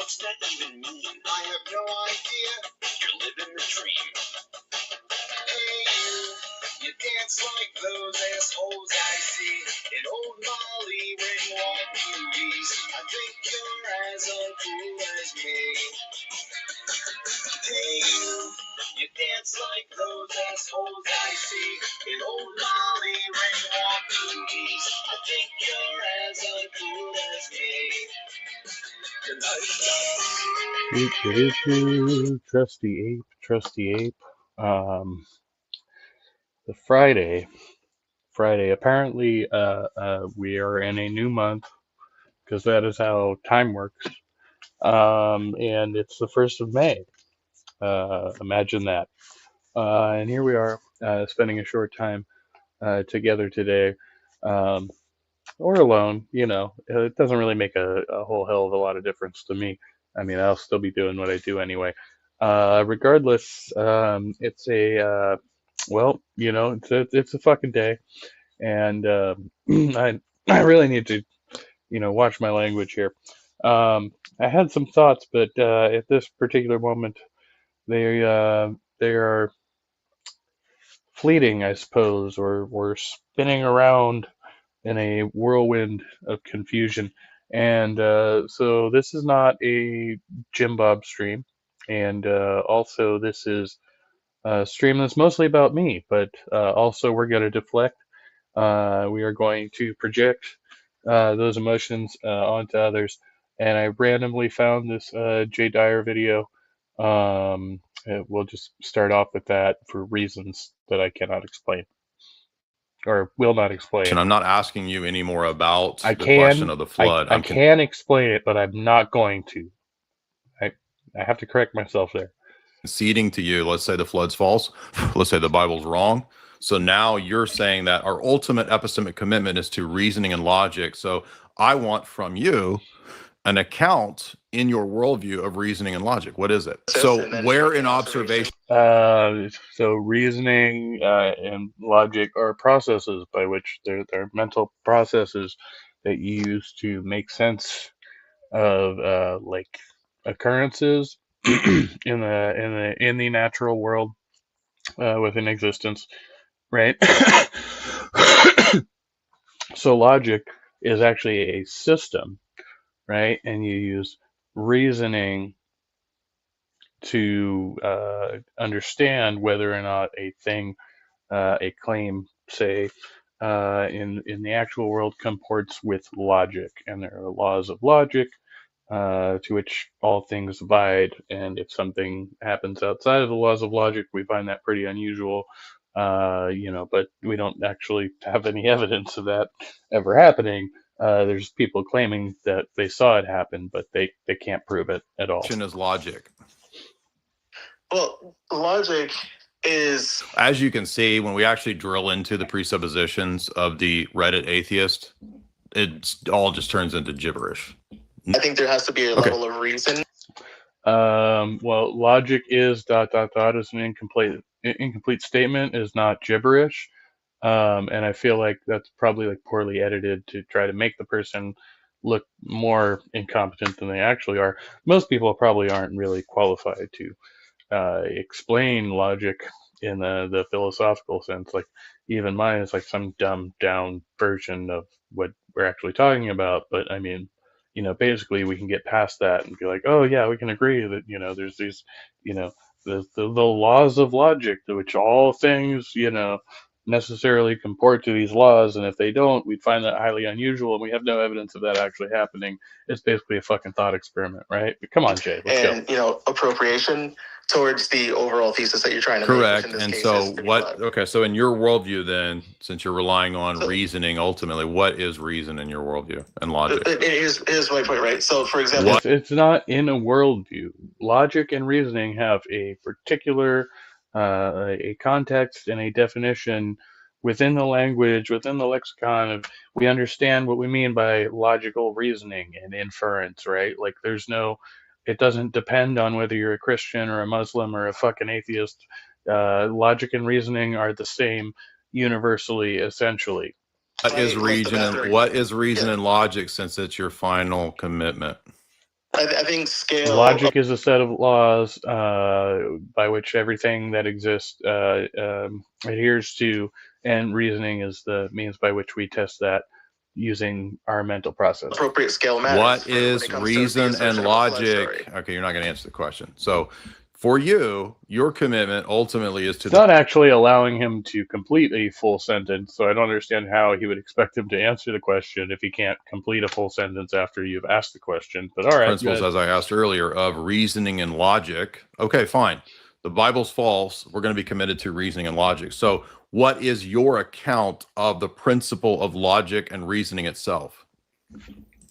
What's that even mean? I have no idea. You're living the dream. Hey, you dance like those assholes I see in old Molly Ringwald movies. I think you're as uncool as me. Hey, you dance like those assholes I see in old Molly Ringwald movies. I think you're as uncool as me. Trusty ape. The Friday. Apparently, we are in a new month because that is how time works. And it's the 1st of May. Imagine that. And here we are, spending a short time together today, or alone. It doesn't really make a whole hell of a lot of difference to me. I mean, I'll still be doing what I do anyway. Regardless, it's it's a fucking day, and I really need to, watch my language here. I had some thoughts, but at this particular moment, they are fleeting, I suppose, or spinning around in a whirlwind of confusion. And so this is not a Jim Bob stream, and also this is a stream that's mostly about me, but also we're going to deflect. We are going to project those emotions onto others. And I randomly found this Jay Dyer video. We'll just start off with that for reasons that I cannot explain or will not explain. I'm not asking you anymore about the question of the flood. I can explain it, but I'm not going to. I have to correct myself there. Conceding to you, let's say the flood's false. Let's say the Bible's wrong. So now you're saying that our ultimate epistemic commitment is to reasoning and logic. So I want from you an account in your worldview of reasoning and logic. What is it? So where in observation? So reasoning and logic are processes by which they're mental processes that you use to make sense of like occurrences in the natural world within existence, right? So logic is actually a system, right? And you use reasoning to understand whether or not a thing, a claim, say, in the actual world comports with logic. And there are laws of logic to which all things abide. And if something happens outside of the laws of logic, we find that pretty unusual. But we don't actually have any evidence of that ever happening. There's people claiming that they saw it happen, but they can't prove it at all. Is logic. Well, logic is... As you can see, when we actually drill into the presuppositions of the Reddit atheist, it all just turns into gibberish. I think there has to be a level of reason. Well, logic is ... is an incomplete statement, is not gibberish. And I feel like that's probably like poorly edited to try to make the person look more incompetent than they actually are. Most people probably aren't really qualified to explain logic in the philosophical sense. Like even mine is like some dumbed down version of what we're actually talking about. But I mean, basically we can get past that and be like, oh yeah, we can agree that, there's these, the laws of logic to which all things, necessarily comport to these laws, and if they don't, we'd find that highly unusual, and we have no evidence of that actually happening. It's basically a fucking thought experiment, right? But come on, Jay, let's go. Appropriation towards the overall thesis that you're trying to correct. make. And so what? Okay, so in your worldview, then, since you're relying on reasoning, ultimately, what is reason in your worldview and logic? Here's my point, right? So, for example, it's not in a worldview. Logic and reasoning have a particular a context and a definition within the language, within the lexicon. We understand what we mean by logical reasoning and inference, right? Like it doesn't depend on whether you're a Christian or a Muslim or a fucking atheist. Logic and reasoning are the same universally, essentially. What is reason and logic, since it's your final commitment? I think scale. Logic is a set of laws by which everything that exists adheres to, and reasoning is the means by which we test that using our mental process. Appropriate scale matters. What is reason and logic? Okay, you're not going to answer the question. So for you, your commitment ultimately is to It's not actually allowing him to complete a full sentence, so I don't understand how he would expect him to answer the question if he can't complete a full sentence after you've asked the question. But all right, principles, as I asked earlier, of reasoning and logic. Okay, fine. The Bible's false. We're going to be committed to reasoning and logic. So what is your account of the principle of logic and reasoning itself?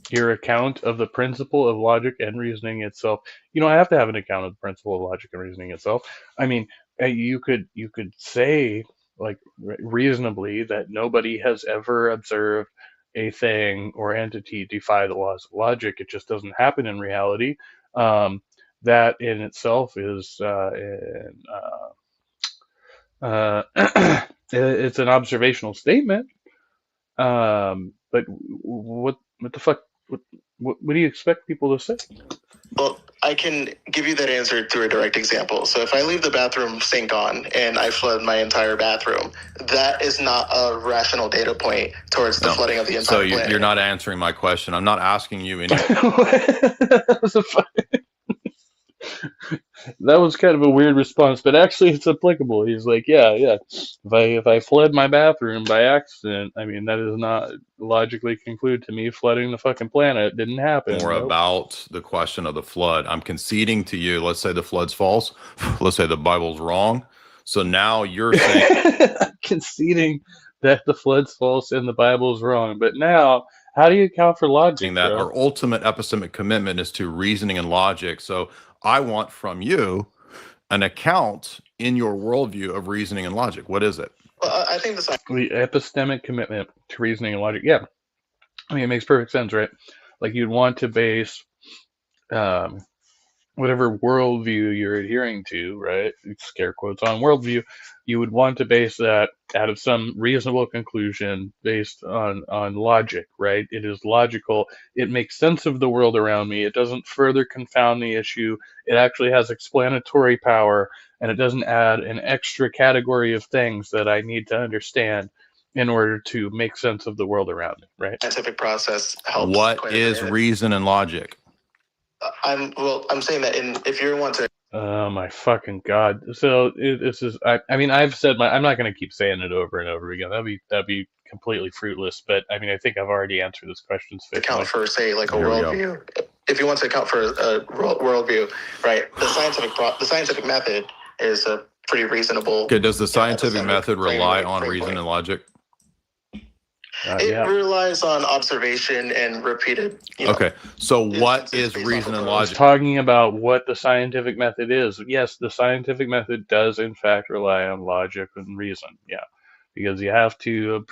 Your account of the principle of logic and reasoning itself. I have to have an account of the principle of logic and reasoning itself. I mean, you could say, like, reasonably, that nobody has ever observed a thing or entity defy the laws of logic. It just doesn't happen in reality. That in itself is it's an observational statement. But what the fuck? What do you expect people to say? Well, I can give you that answer through a direct example. So if I leave the bathroom sink on and I flood my entire bathroom, that is not a rational data point towards the flooding of the entire planet. So you're not answering my question. I'm not asking you any. That was kind of a weird response, but actually it's applicable. He's like, yeah. If I flood my bathroom by accident, I mean, that is not logically conclude to me flooding the fucking planet. It didn't happen. More about the question of the flood. I'm conceding to you. Let's say the flood's false. Let's say the Bible's wrong. So now you're saying conceding that the flood's false and the Bible's wrong. But now, how do you account for logic? That our ultimate epistemic commitment is to reasoning and logic. So I want from you an account in your worldview of reasoning and logic. What is it? Well, I think the epistemic commitment to reasoning and logic. Yeah, I mean, it makes perfect sense, right? Like, you'd want to base whatever worldview you're adhering to, right? Scare quotes on worldview. You would want to base that out of some reasonable conclusion based on logic, right? It is logical. It makes sense of the world around me. It doesn't further confound the issue. It actually has explanatory power, and it doesn't add an extra category of things that I need to understand in order to make sense of the world around me, right? Scientific process helps. What is reason and logic? I'm saying that if you want to. Oh my fucking god! So this is. I mean, I've said I'm not going to keep saying it over and over again. That'd be completely fruitless. But I mean, I think I've already answered this question. Account for, say, like a worldview. If you want to account for a worldview, right? The scientific method is a pretty reasonable. Okay. Does the scientific method rely on reason and logic? It relies on observation and repeated. Okay, so what is reason and logic? Talking about what the scientific method is. Yes, the scientific method does in fact rely on logic and reason. Yeah, because you have to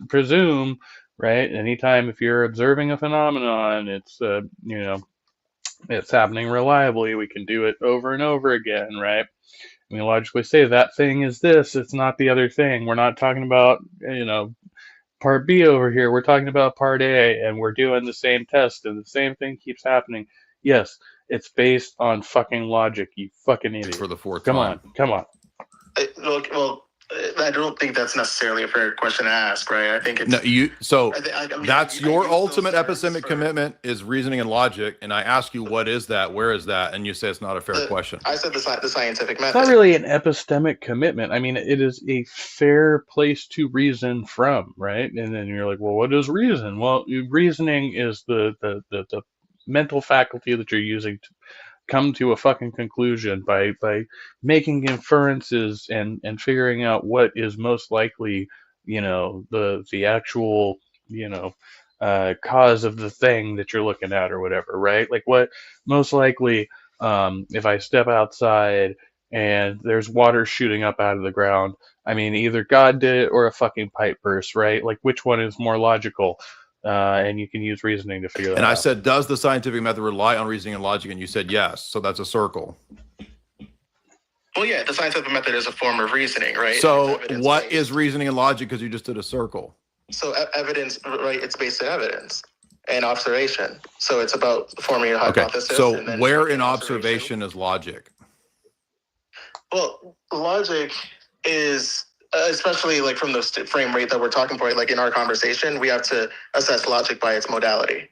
presume, right? Anytime if you're observing a phenomenon, it's it's happening reliably. We can do it over and over again, right? I mean, logically say that thing is this. It's not the other thing. We're not talking about Part B over here, we're talking about Part A, and we're doing the same test, and the same thing keeps happening. Yes, it's based on fucking logic, you fucking idiot. For the fourth time. Come on. Well, I don't think that's necessarily a fair question to ask, right? I think it's... That's your ultimate epistemic commitment is reasoning and logic, and I ask you, what is that? Where is that? And you say it's not a fair question. I said the scientific method. It's not really an epistemic commitment. I mean, it is a fair place to reason from, right? And then you're like, well, what is reason? Well, reasoning is the mental faculty that you're using to come to a fucking conclusion by making inferences and figuring out what is most likely, the actual, cause of the thing that you're looking at or whatever, right? Like, what most likely, if I step outside and there's water shooting up out of the ground, I mean, either God did it or a fucking pipe burst, right? Like, which one is more logical? And you can use reasoning to figure that out. And I said, does the scientific method rely on reasoning and logic? And you said yes. So that's a circle. Well, yeah, the scientific method is a form of reasoning, right? So what is reasoning and logic? Because you just did a circle. So evidence, right? It's based on evidence. and observation. So it's about forming a hypothesis. So and then where checking in observation is logic? Well, logic is, especially like from the frame rate that we're talking about, like in our conversation, we have to assess logic by its modality.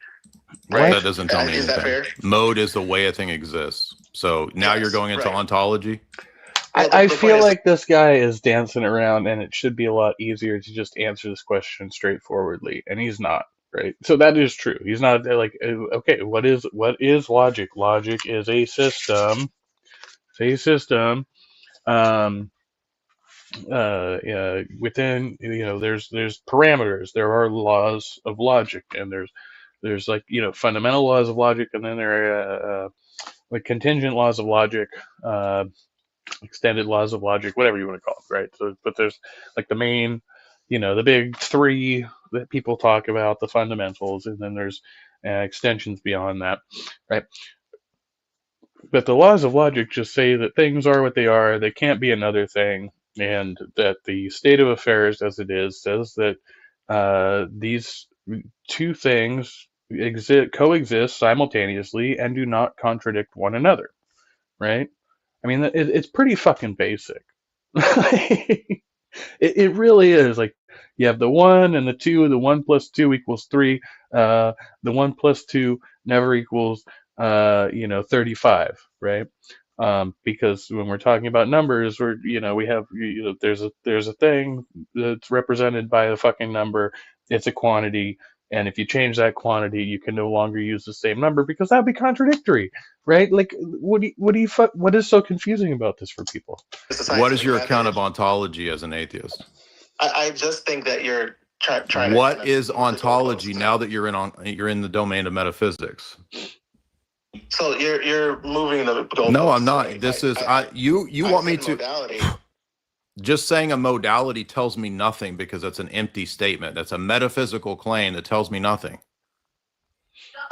Right? That doesn't tell me anything. Is that fair? Mode is the way a thing exists. So now you're going into ontology? Well, I feel like this guy is dancing around, and it should be a lot easier to just answer this question straightforwardly, and he's not, right? So that is true. He's not like, okay, what is logic? Logic is a system. It's a system. Within, there's parameters. There are laws of logic, and there's like, fundamental laws of logic, and then there are like contingent laws of logic, extended laws of logic, whatever you want to call it, right? So, but there's like the main, the big three that people talk about, the fundamentals, and then there's extensions beyond that, right? But the laws of logic just say that things are what they are, they can't be another thing, and that the state of affairs as it is says that these two things coexist simultaneously and do not contradict one another, right? I mean, it's pretty fucking basic. It really is. Like, you have the 1 and the 2, the 1 plus 2 equals 3, the 1 plus 2 never equals 35, right? Because when we're talking about numbers, we have, there's a thing that's represented by a fucking number. It's a quantity, and if you change that quantity, you can no longer use the same number because that'd be contradictory, right? Like, what is so confusing about this for people? What is your account of ontology as an atheist? I just think that you're trying. What is ontology now that you're in the domain of metaphysics? So you're moving the goalposts. No, I'm not. This is you want me to modality. Just saying a modality tells me nothing because it's an empty statement. That's a metaphysical claim that tells me nothing.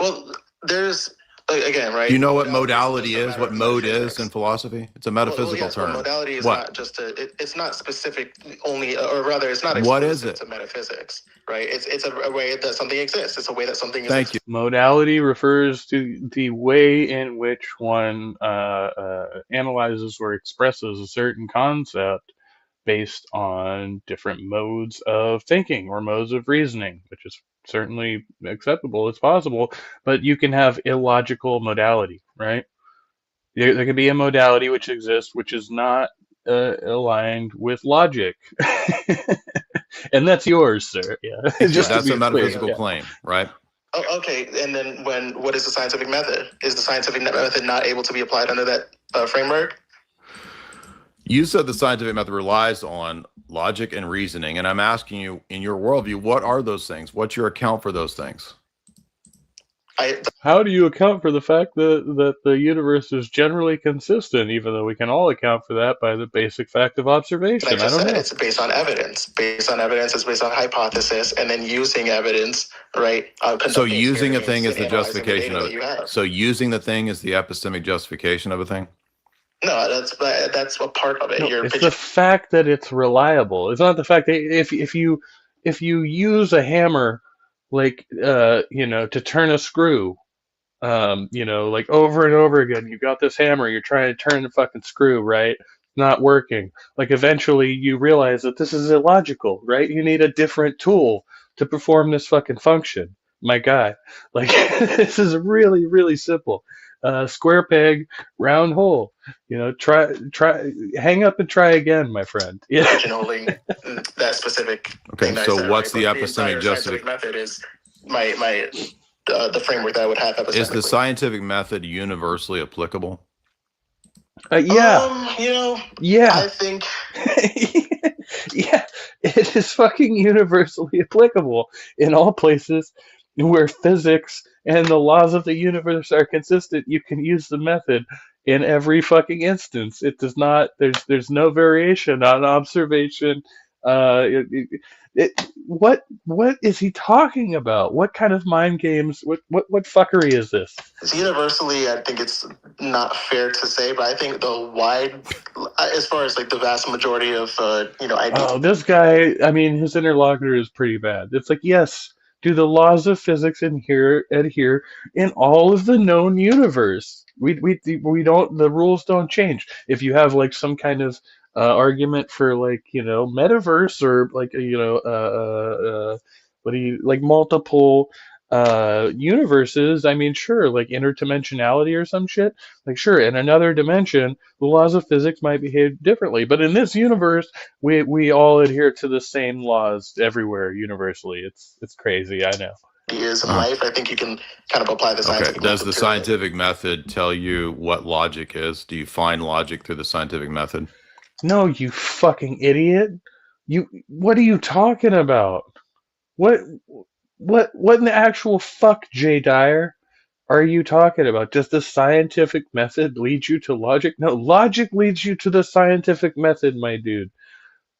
Well, there's again, right? Do you know what modality is? What mode is in philosophy? It's a metaphysical term. Modality is what? Not just it's not specific only, or rather, it's not exclusive what is it? to metaphysics, right? It's a way that something exists. It's a way that something exists. Thank you. Modality refers to the way in which one analyzes or expresses a certain concept based on different modes of thinking or modes of reasoning, which is certainly acceptable. It's possible, but you can have illogical modality, right? There can be a modality which exists which is not aligned with logic. And that's yours, sir. Yeah, that's a metaphysical claim, right? Oh, okay, and then what is the scientific method? Is the scientific method not able to be applied under that framework? You said the scientific method relies on logic and reasoning, and I'm asking you, in your worldview, what are those things? What's your account for those things? How do you account for the fact that the universe is generally consistent, even though we can all account for that by the basic fact of observation? I don't know. It's based on evidence. Based on evidence, it's based on hypothesis, and then using evidence, right? So using a thing is the justification of it. So using the thing is the epistemic justification of a thing? No, that's a part of it. No, it's the fact that it's reliable. It's not the fact that if you use a hammer, like to turn a screw, like over and over again, you got this hammer, you're trying to turn the fucking screw, right? Not working. Like, eventually you realize that this is illogical, right? You need a different tool to perform this fucking function, my guy. Like, this is really, really simple. Square peg, round hole. Try, hang up and try again, my friend. Yeah. Originally, that specific. Okay, so what's the epistemic justification method? Is the framework that I would have. Is the scientific method universally applicable? Yeah. Yeah. I think. Yeah, it is fucking universally applicable in all places where physics and the laws of the universe are consistent. You can use the method in every fucking instance. It does not. There's no variation on observation. What is he talking about? What kind of mind games? What fuckery is this? It's universally, I think it's not fair to say, but I think as far as like the vast majority of ideas. Oh, this guy. I mean, his interlocutor is pretty bad. It's like, yes, do the laws of physics adhere in all of the known universe. We don't, the rules don't change. If you have like some kind of argument for like, metaverse, or like, what do you like, multiple universes, I mean, sure, like interdimensionality or some shit, like, sure, in another dimension the laws of physics might behave differently, but in this universe we all adhere to the same laws everywhere universally. It's crazy, I know. Ideas of life, I think you can kind of apply the scientific Does the method to it. scientific method tell you what logic is? Do you find logic through the scientific method? No, you fucking idiot. What are you talking about? What in the actual fuck, Jay Dyer, are you talking about? Does the scientific method lead you to logic? No, logic leads you to the scientific method, my dude.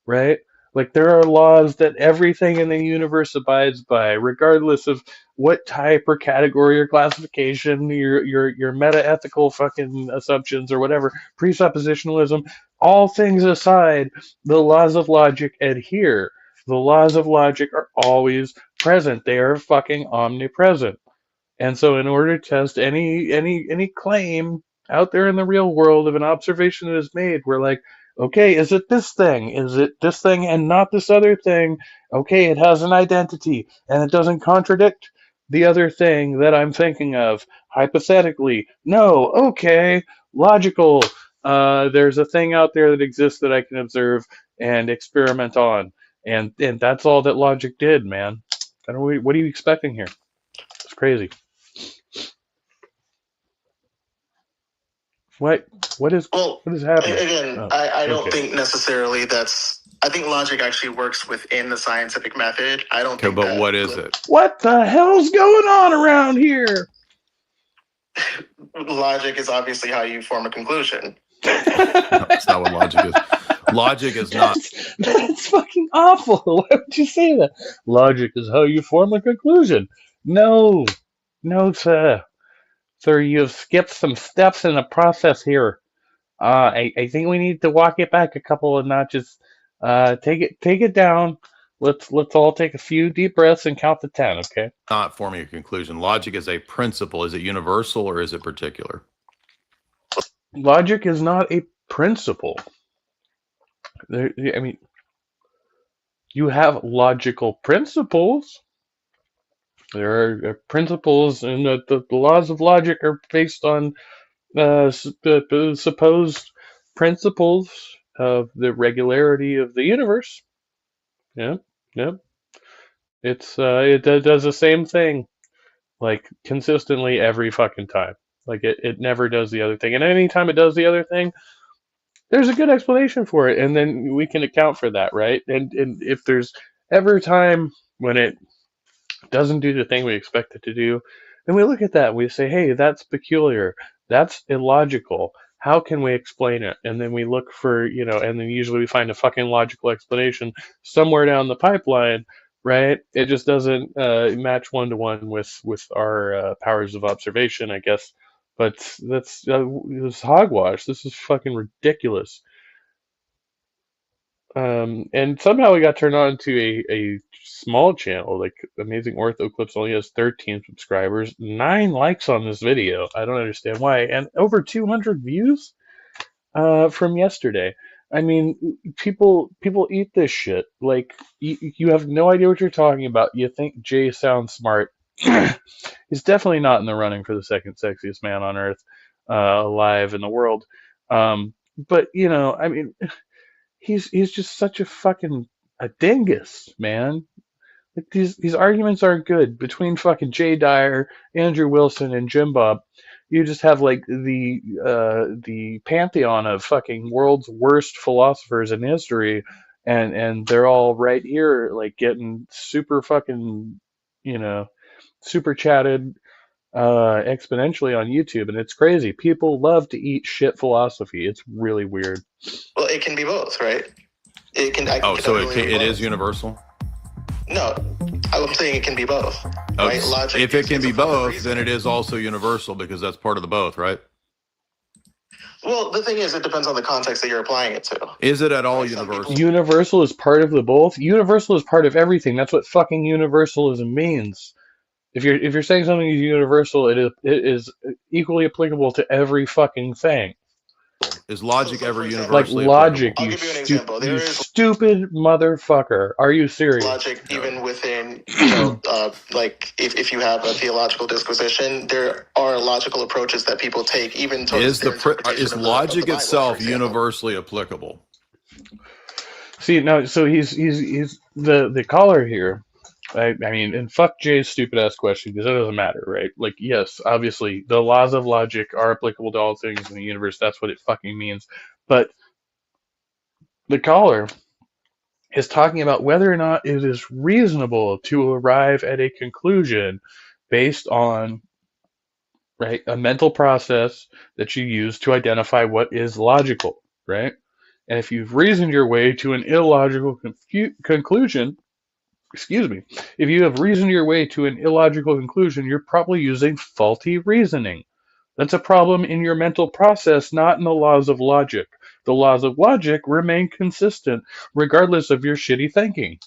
Right? Like, there are laws that everything in the universe abides by, regardless of what type or category or classification, your meta-ethical fucking assumptions or whatever, presuppositionalism, all things aside, the laws of logic adhere. The laws of logic are always present. They are fucking omnipresent. And so in order to test any claim out there in the real world of an observation that is made, we're like, okay, is it this thing? Is it this thing and not this other thing? Okay, it has an identity and it doesn't contradict the other thing that I'm thinking of. Hypothetically, no, okay, logical. There's a thing out there that exists that I can observe and experiment on. And that's all that logic did, man. What are you expecting here? It's crazy. What is happening? Again, I don't think necessarily I think logic actually works within the scientific method. I don't think but what is it? What the hell's going on around here? Logic is obviously how you form a conclusion. No, that's not what logic is. Logic is not. That's fucking awful. Why would you say that? Logic is how you form a conclusion. No, sir. Sir, you have skipped some steps in the process here. I think we need to walk it back a couple of notches. Take it down. Let's all take a few deep breaths and count to 10, okay? Not forming a conclusion. Logic is a principle. Is it universal or is it particular? Logic is not a principle. I mean, you have logical principles. There are principles, and the laws of logic are based on the supposed principles of the regularity of the universe. Yeah. It does the same thing, like, consistently every fucking time. Like, it never does the other thing, and anytime it does the other thing, there's a good explanation for it, and then we can account for that, right? And if there's ever a time when it doesn't do the thing we expect it to do, then we look at that and we say, hey, that's peculiar, that's illogical, how can we explain it? And then we look for, and then usually we find a fucking logical explanation somewhere down the pipeline, right? It just doesn't match one-to-one with our powers of observation, I guess. But that's this hogwash. This is fucking ridiculous. And somehow we got turned on to a small channel. Like, Amazing Ortho Clips only has 13 subscribers, 9 likes on this video. I don't understand why, and over 200 views from yesterday. I mean, people eat this shit. Like, you have no idea what you're talking about. You think Jay sounds smart. He's definitely not in the running for the second sexiest man on earth, alive in the world. But I mean, he's just such a dingus, man. Like, these arguments aren't good. Between fucking Jay Dyer, Andrew Wilson, and Jim Bob, you just have like the pantheon of fucking world's worst philosophers in history, and they're all right here, like, getting super fucking, super chatted exponentially on YouTube, and it's crazy. People love to eat shit philosophy. It's really weird. Well, it can be both, right? It can. So it is universal? No, I'm saying it can be both. Right? Logic. If it can be both, then it is also universal, because that's part of the both, right? Well, the thing is, it depends on the context that you're applying it to. Is it at all Right, some universal? people- Universal is part of the both. Universal is part of everything. That's what fucking universalism means. If you're saying something is universal, it is equally applicable to every fucking thing. Is logic So, ever for example- Like universally logic, applicable? I'll give you an example. There you is stupid motherfucker. Are you serious? logic No. even within, like if you have a theological disquisition, there are logical approaches that people take even towards Is their the interpretation is of logic the Bible, itself for example. universally applicable? See, no, so he's the caller here. I mean, and fuck Jay's stupid ass question because that doesn't matter, right? Like, yes, obviously the laws of logic are applicable to all things in the universe. That's what it fucking means. But the caller is talking about whether or not it is reasonable to arrive at a conclusion based on, right, a mental process that you use to identify what is logical, right? And if you've reasoned your way to an illogical conclusion, excuse me, if you have reasoned your way to an illogical conclusion, you're probably using faulty reasoning. That's a problem in your mental process, not in the laws of logic. The laws of logic remain consistent regardless of your shitty thinking.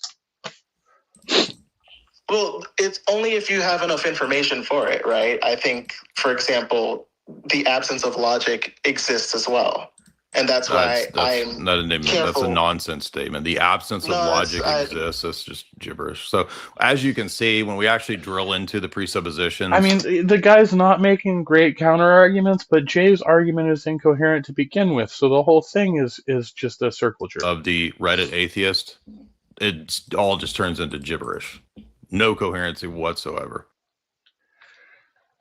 Well, it's only if you have enough information for it, right? I think, for example, the absence of logic exists as well. And that's why I'm not a careful. That's a nonsense statement. The absence of logic exists. That's just gibberish. So, as you can see, when we actually drill into the presuppositions, I mean, the guy's not making great counter arguments, but Jay's argument is incoherent to begin with. So the whole thing is just a circle jerk. Of the Reddit atheist, it all just turns into gibberish. No coherency whatsoever.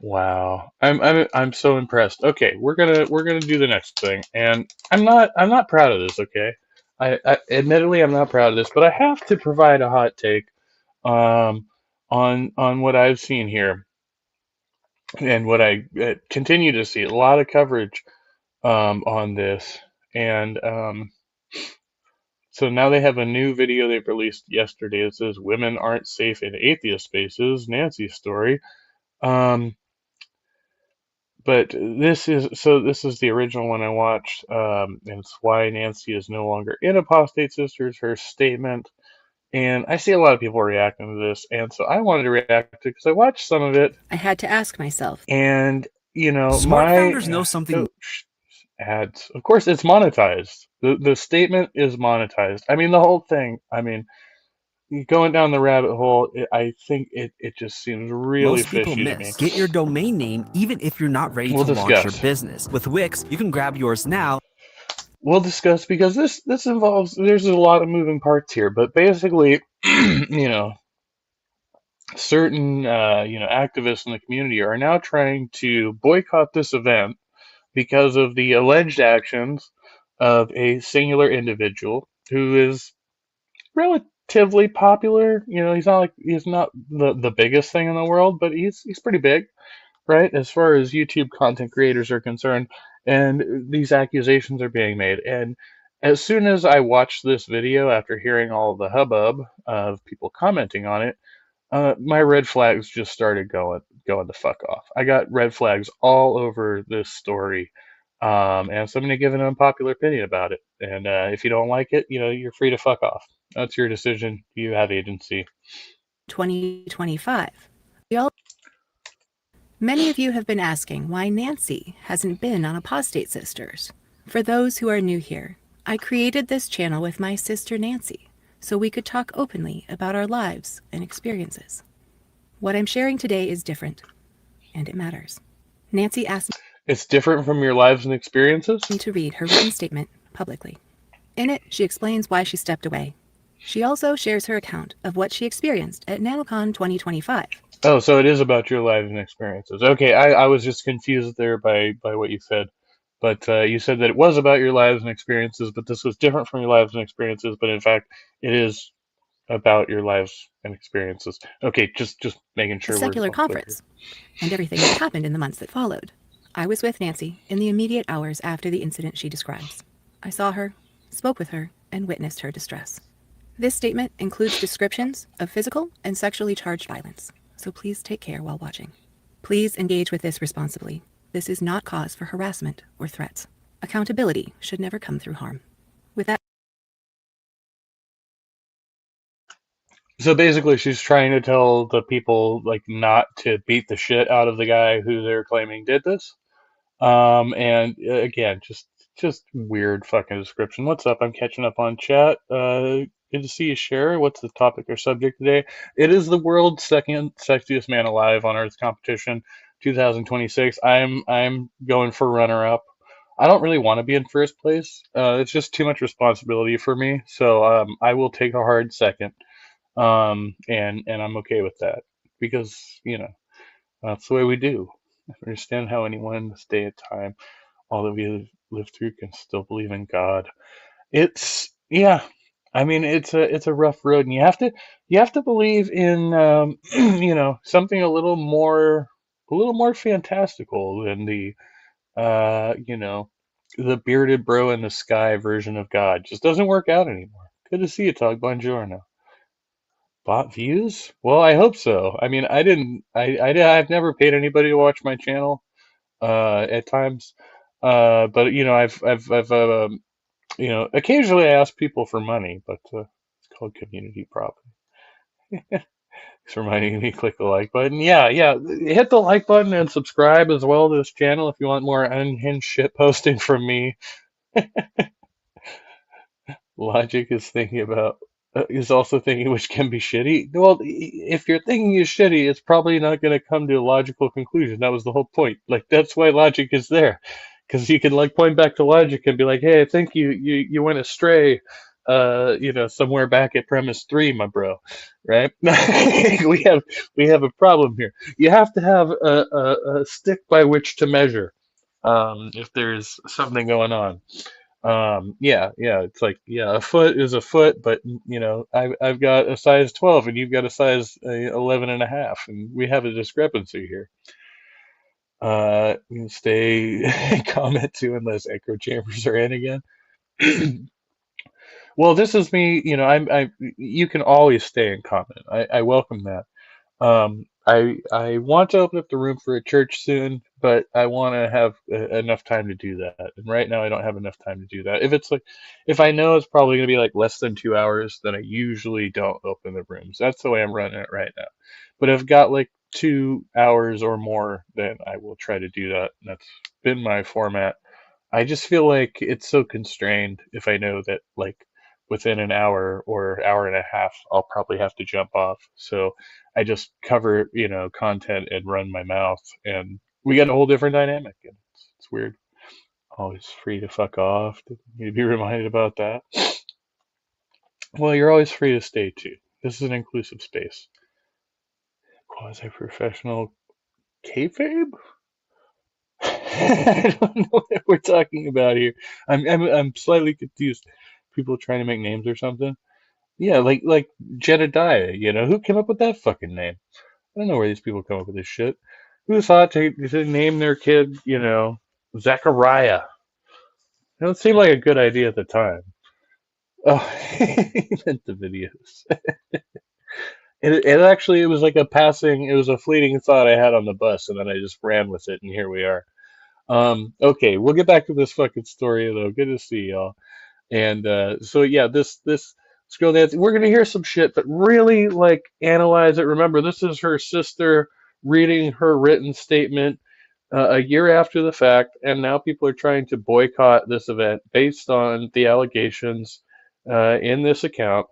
Wow, I'm so impressed. Okay, we're gonna do the next thing, and I'm not proud of this. Okay, I admittedly I'm not proud of this, but I have to provide a hot take, on what I've seen here, and what I continue to see a lot of coverage, on this, and so now they have a new video they've released yesterday. It says women aren't safe in atheist spaces. Nancy's story. But this is the original one I watched, and it's why Nancy is no longer in Apostate Sisters, her statement. And I see a lot of people reacting to this, and so I wanted to react to it because I watched some of it. I had to ask myself. And, Smart founders know something. Ads. Of course, it's monetized. The statement is monetized. I mean, the whole thing. I mean, going down the rabbit hole, I think it just seems really Most people fishy to me. miss. Get your domain name even if you're not ready We'll to launch your discuss. business. With Wix, you can grab yours now. We'll discuss because this involves, there's a lot of moving parts here, but basically, certain activists in the community are now trying to boycott this event because of the alleged actions of a singular individual who is relatively popular. He's not the biggest thing in the world, but he's pretty big, right? As far as YouTube content creators are concerned, and these accusations are being made. And as soon as I watched this video, after hearing all of the hubbub of people commenting on it, my red flags just started going the fuck off. I got red flags all over this story. And so I'm going to give an unpopular opinion about it. And if you don't like it, you're free to fuck off. That's your decision. You have agency. 2025. Many of you have been asking why Nancy hasn't been on Apostate Sisters. For those who are new here, I created this channel with my sister Nancy so we could talk openly about our lives and experiences. What I'm sharing today is different, and it matters. Nancy asked It's different from your lives and experiences? me to read her written statement publicly. In it, she explains why she stepped away. She also shares her account of what she experienced at NanoCon 2025. Oh, so it is about your lives and experiences. Okay, I was just confused there by what you said. But you said that it was about your lives and experiences, but this was different from your lives and experiences, but in fact, it is about your lives and experiences. Okay, just making sure A secular conference, and everything that happened in the months that followed. I was with Nancy in the immediate hours after the incident she describes. I saw her, spoke with her, and witnessed her distress. This statement includes descriptions of physical and sexually charged violence, so please take care while watching. Please engage with this responsibly. This is not cause for harassment or threats. Accountability should never come through harm. With that. So basically, she's trying to tell the people like not to beat the shit out of the guy who they're claiming did this. And again, just weird fucking description. What's up? I'm catching up on chat. Good to see you, Cher. What's the topic or subject today? It is the world's second sexiest man alive on Earth competition, 2026. I'm going for runner up. I don't really want to be in first place. It's just too much responsibility for me. So I will take a hard second. And I'm okay with that because that's the way we do. I understand how anyone in this day and time, all that we live through, can still believe in God. It's yeah. I mean, it's a rough road, and you have to believe in something a little more fantastical than the the bearded bro in the sky version of God. Just doesn't work out anymore. Good to see you, Tug. Buongiorno. Bot views? Well, I hope so. I mean, I didn't. I've never paid anybody to watch my channel. At times, but occasionally I ask people for money, but it's called community property. It's reminding me to click the like button. Yeah, hit the like button and subscribe as well to this channel if you want more unhinged shit posting from me. Logic is also thinking which can be shitty. Well, if your thinking is shitty, it's probably not going to come to a logical conclusion. That was the whole point. Like that's why logic is there, because you can like point back to logic and be like, hey, I think you went astray, somewhere back at premise 3, my bro, right? we have a problem here. You have to have a stick by which to measure, if there's something going on. It's like, yeah, a foot is a foot, but I've got a size 12 and you've got a size 11 and a half, and we have a discrepancy here. You can stay comment too unless echo chambers are in again. Well, this is me, you can always stay and comment. I welcome that. I want to open up the room for a church soon, but I want to have enough time to do that. And right now, I don't have enough time to do that. If I know it's probably going to be like less than 2 hours, then I usually don't open the rooms. That's the way I'm running it right now. But if I've got like 2 hours or more, then I will try to do that. That's been my format. I just feel like it's so constrained if I know that like within an hour or hour and a half, I'll probably have to jump off. So I just cover, content and run my mouth, and we got a whole different dynamic. And it's weird. Always free to fuck off. You'd be reminded about that. Well, you're always free to stay too. This is an inclusive space. Quasi-professional kayfabe? I don't know what we're talking about here. I'm slightly confused. People trying to make names or something. Yeah, like Jedediah. Who came up with that fucking name? I don't know where these people come up with this shit. Who thought to name their kid, Zachariah? It seemed like a good idea at the time. Oh, he meant the videos. It was like it was a fleeting thought I had on the bus, and then I just ran with it, and here we are. Okay, we'll get back to this fucking story though. Good to see y'all. And so yeah, this girl Nancy, we're gonna hear some shit, but really like analyze it. Remember, this is her sister reading her written statement a year after the fact, and now people are trying to boycott this event based on the allegations in this account.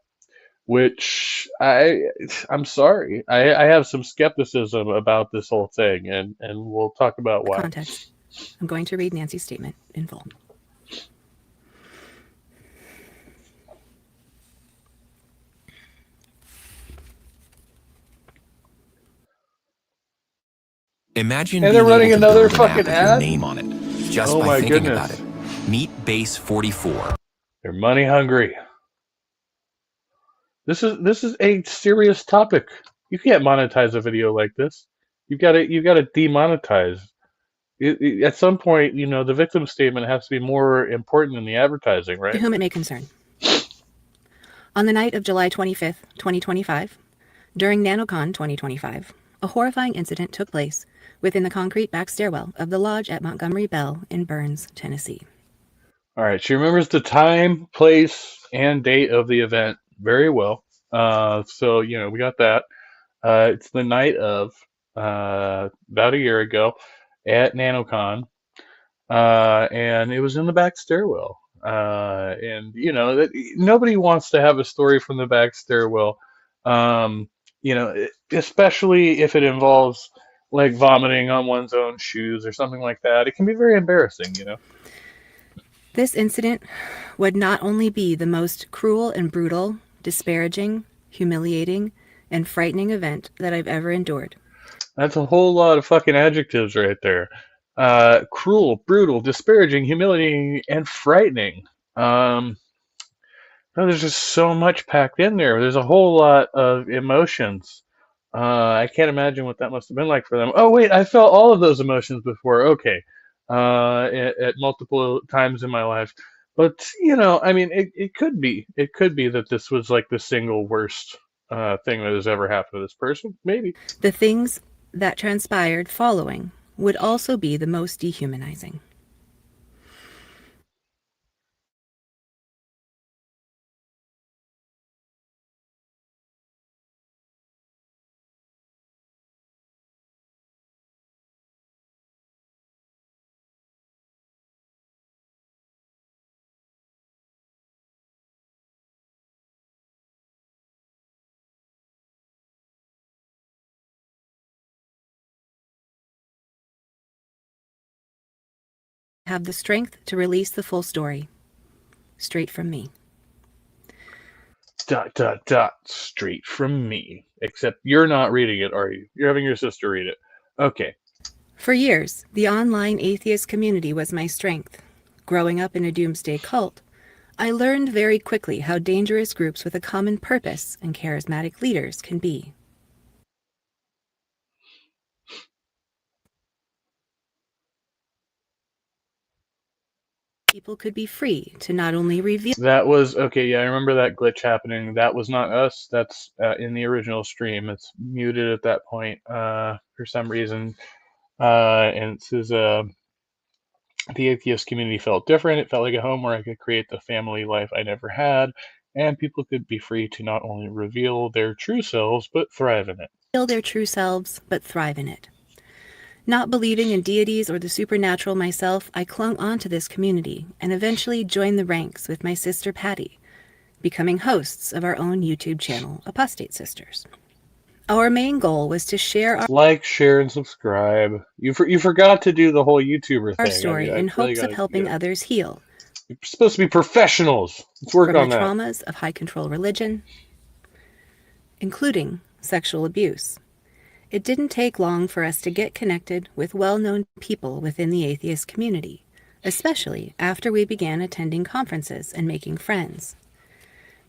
Which I'm sorry, I have some skepticism about this whole thing, and we'll talk about why. Context. I'm going to read Nancy's statement in full. Imagine And being they're running able to another build an fucking app with ad? your name on it just Oh by my thinking goodness. about it. Meet Base 44. They're money hungry. This is a serious topic. You can't monetize a video like this. You gotta demonetize. At some point, the victim statement has to be more important than the advertising, right? To whom it may concern. On the night of July 25th, 2025, during NanoCon 2025, a horrifying incident took place within the concrete back stairwell of the lodge at Montgomery Bell in Burns, Tennessee. All right, she remembers the time, place, and date of the event very well. So we got that. It's the night of about a year ago at NanoCon, and it was in the back stairwell. And nobody wants to have a story from the back stairwell. Um, especially if it involves like vomiting on one's own shoes or something like that. It can be very embarrassing. This incident would not only be the most cruel and brutal, disparaging, humiliating, and frightening event that I've ever endured. That's a whole lot of fucking adjectives right there. Cruel, brutal, disparaging, humiliating, and frightening. Um, there's just so much packed in there. There's a whole lot of emotions. I can't imagine what that must have been like for them. Oh wait, I felt all of those emotions before. Okay, at multiple times in my life. But I mean, it could be. It could be that this was like the single worst thing that has ever happened to this person. Maybe. The things that transpired following would also be the most dehumanizing. Have the strength to release the full story. Straight from me. ... Straight from me. Except you're not reading it, are you? You're having your sister read it. Okay. For years, the online atheist community was my strength. Growing up in a doomsday cult, I learned very quickly how dangerous groups with a common purpose and charismatic leaders can be. People could be free to not only reveal... That was okay. Yeah, I remember that glitch happening. That was not us. That's in the original stream. It's muted at that point for some reason. And it says the atheist community felt different. It felt like a home where I could create the family life I never had, and people could be free to not only reveal their true selves but thrive in it. Reveal their true selves, but thrive in it. Not believing in deities or the supernatural myself, I clung onto this community and eventually joined the ranks with my sister Patty, becoming hosts of our own YouTube channel, Apostate Sisters. Our main goal was to share our Like, share, and subscribe. You forgot to do the whole YouTuber thing. story in hopes of helping others heal. You're supposed to be professionals. Let's work from on the that. traumas of high control religion, including sexual abuse. It didn't take long for us to get connected with well-known people within the atheist community, especially after we began attending conferences and making friends.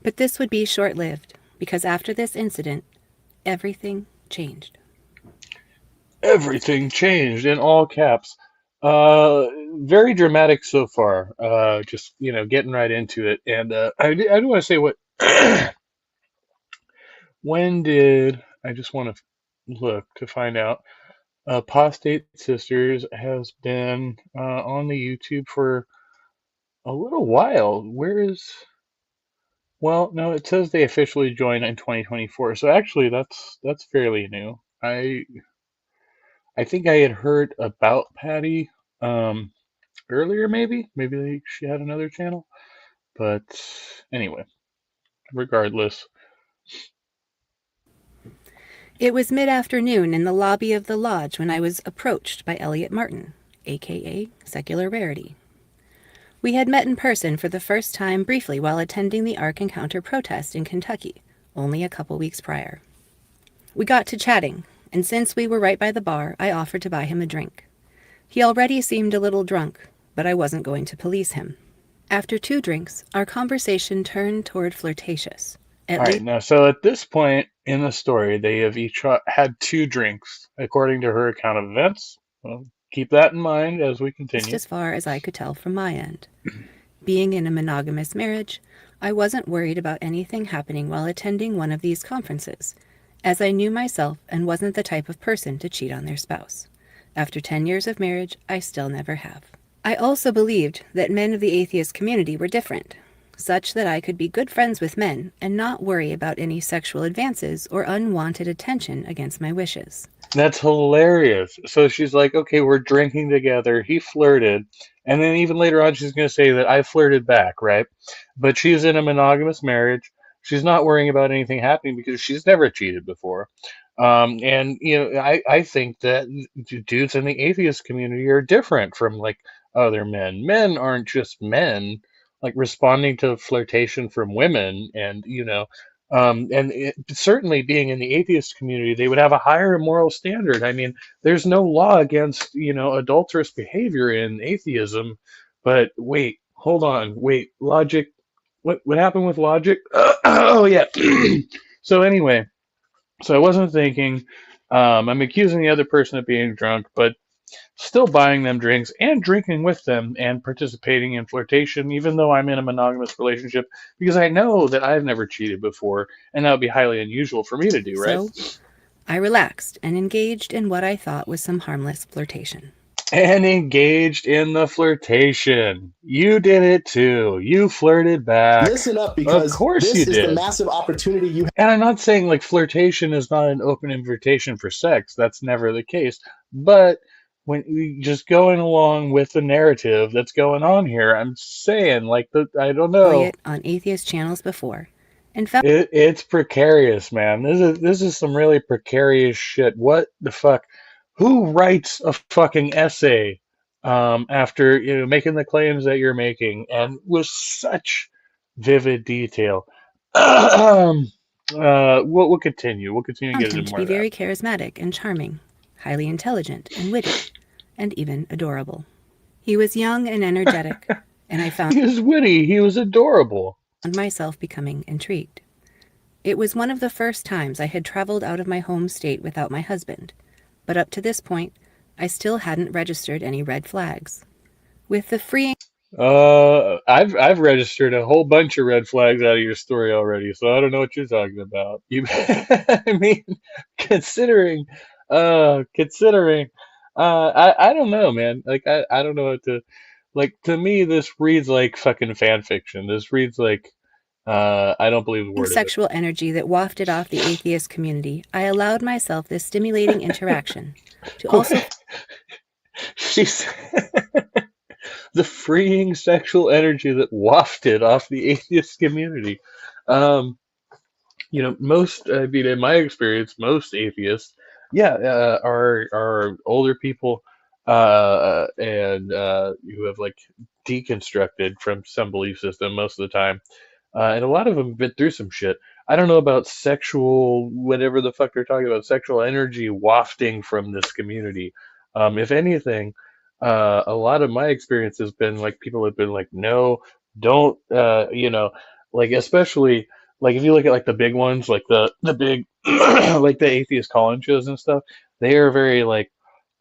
But this would be short-lived, because after this incident, everything changed. Everything changed in all caps. Very dramatic so far. Just getting right into it, and I do want to say what. When did I just want to look to find out? Apostate Sisters has been on the YouTube for a little while. Where is? Well, no, it says they officially joined in 2024. So actually, that's fairly new. I think I had heard about Patty earlier, maybe she had another channel. But anyway, regardless. It was mid-afternoon in the lobby of the lodge when I was approached by Elliot Martin, aka Secular Rarity. We had met in person for the first time briefly while attending the Ark Encounter protest in Kentucky, only a couple weeks prior. We got to chatting, and since we were right by the bar, I offered to buy him a drink. He already seemed a little drunk, but I wasn't going to police him. After 2 drinks, our conversation turned toward flirtatious. All right, now, so at this point in the story, they have each had 2 drinks, according to her account of events. Well, keep that in mind as we continue. Just as far as I could tell from my end. Being in a monogamous marriage, I wasn't worried about anything happening while attending one of these conferences, as I knew myself and wasn't the type of person to cheat on their spouse. After 10 years of marriage, I still never have. I also believed that men of the atheist community were different, such that I could be good friends with men and not worry about any sexual advances or unwanted attention against my wishes. That's hilarious. So she's like, okay, we're drinking together. He flirted. And then even later on, she's going to say that I flirted back, right? But she's in a monogamous marriage. She's not worrying about anything happening because she's never cheated before. And, I think that dudes in the atheist community are different from like other men. Men aren't just men, like responding to flirtation from women and, certainly being in the atheist community, they would have a higher moral standard. I mean, there's no law against, adulterous behavior in atheism. But wait, hold on, wait, logic. What happened with logic? Oh yeah. So anyway, so I wasn't thinking. I'm accusing the other person of being drunk, but still buying them drinks and drinking with them and participating in flirtation, even though I'm in a monogamous relationship, because I know that I've never cheated before, and that would be highly unusual for me to do, right? So I relaxed and engaged in what I thought was some harmless flirtation. And engaged in the flirtation. You did it too. You flirted back. Listen up, because of course this you is did. the massive opportunity you have. And I'm not saying like flirtation is not an open invitation for sex. That's never the case. But when you just going along with the narrative that's going on here, I'm saying like I don't know. It on atheist channels before, and found It's precarious, man. This is some really precarious shit. What the fuck? Who writes a fucking essay after making the claims that you're making and with such vivid detail? We'll continue. We'll continue to get him into to more be of that. very charismatic and charming, highly intelligent and witty, and even adorable. He was young and energetic, and I found He was witty. He was adorable. myself becoming intrigued. It was one of the first times I had traveled out of my home state without my husband, but up to this point, I still hadn't registered any red flags. With the freeing I've registered a whole bunch of red flags out of your story already, so I don't know what you're talking about. I mean, considering, I don't know, man. Like, I don't know what to, like, to me, this reads like fucking fan fiction. This reads like, I don't believe a word of it. sexual energy that wafted off the atheist community, I allowed myself this stimulating interaction to also She's the freeing sexual energy that wafted off the atheist community. Most, I mean, in my experience, most atheists, are older people, and who have like deconstructed from some belief system most of the time, and a lot of them have been through some shit. I don't know about sexual, whatever the fuck they're talking about, sexual energy wafting from this community. If anything, a lot of my experience has been like people have been like, no, don't, like especially like if you look at like the big ones, like the big like the atheist call-in shows and stuff, they are very like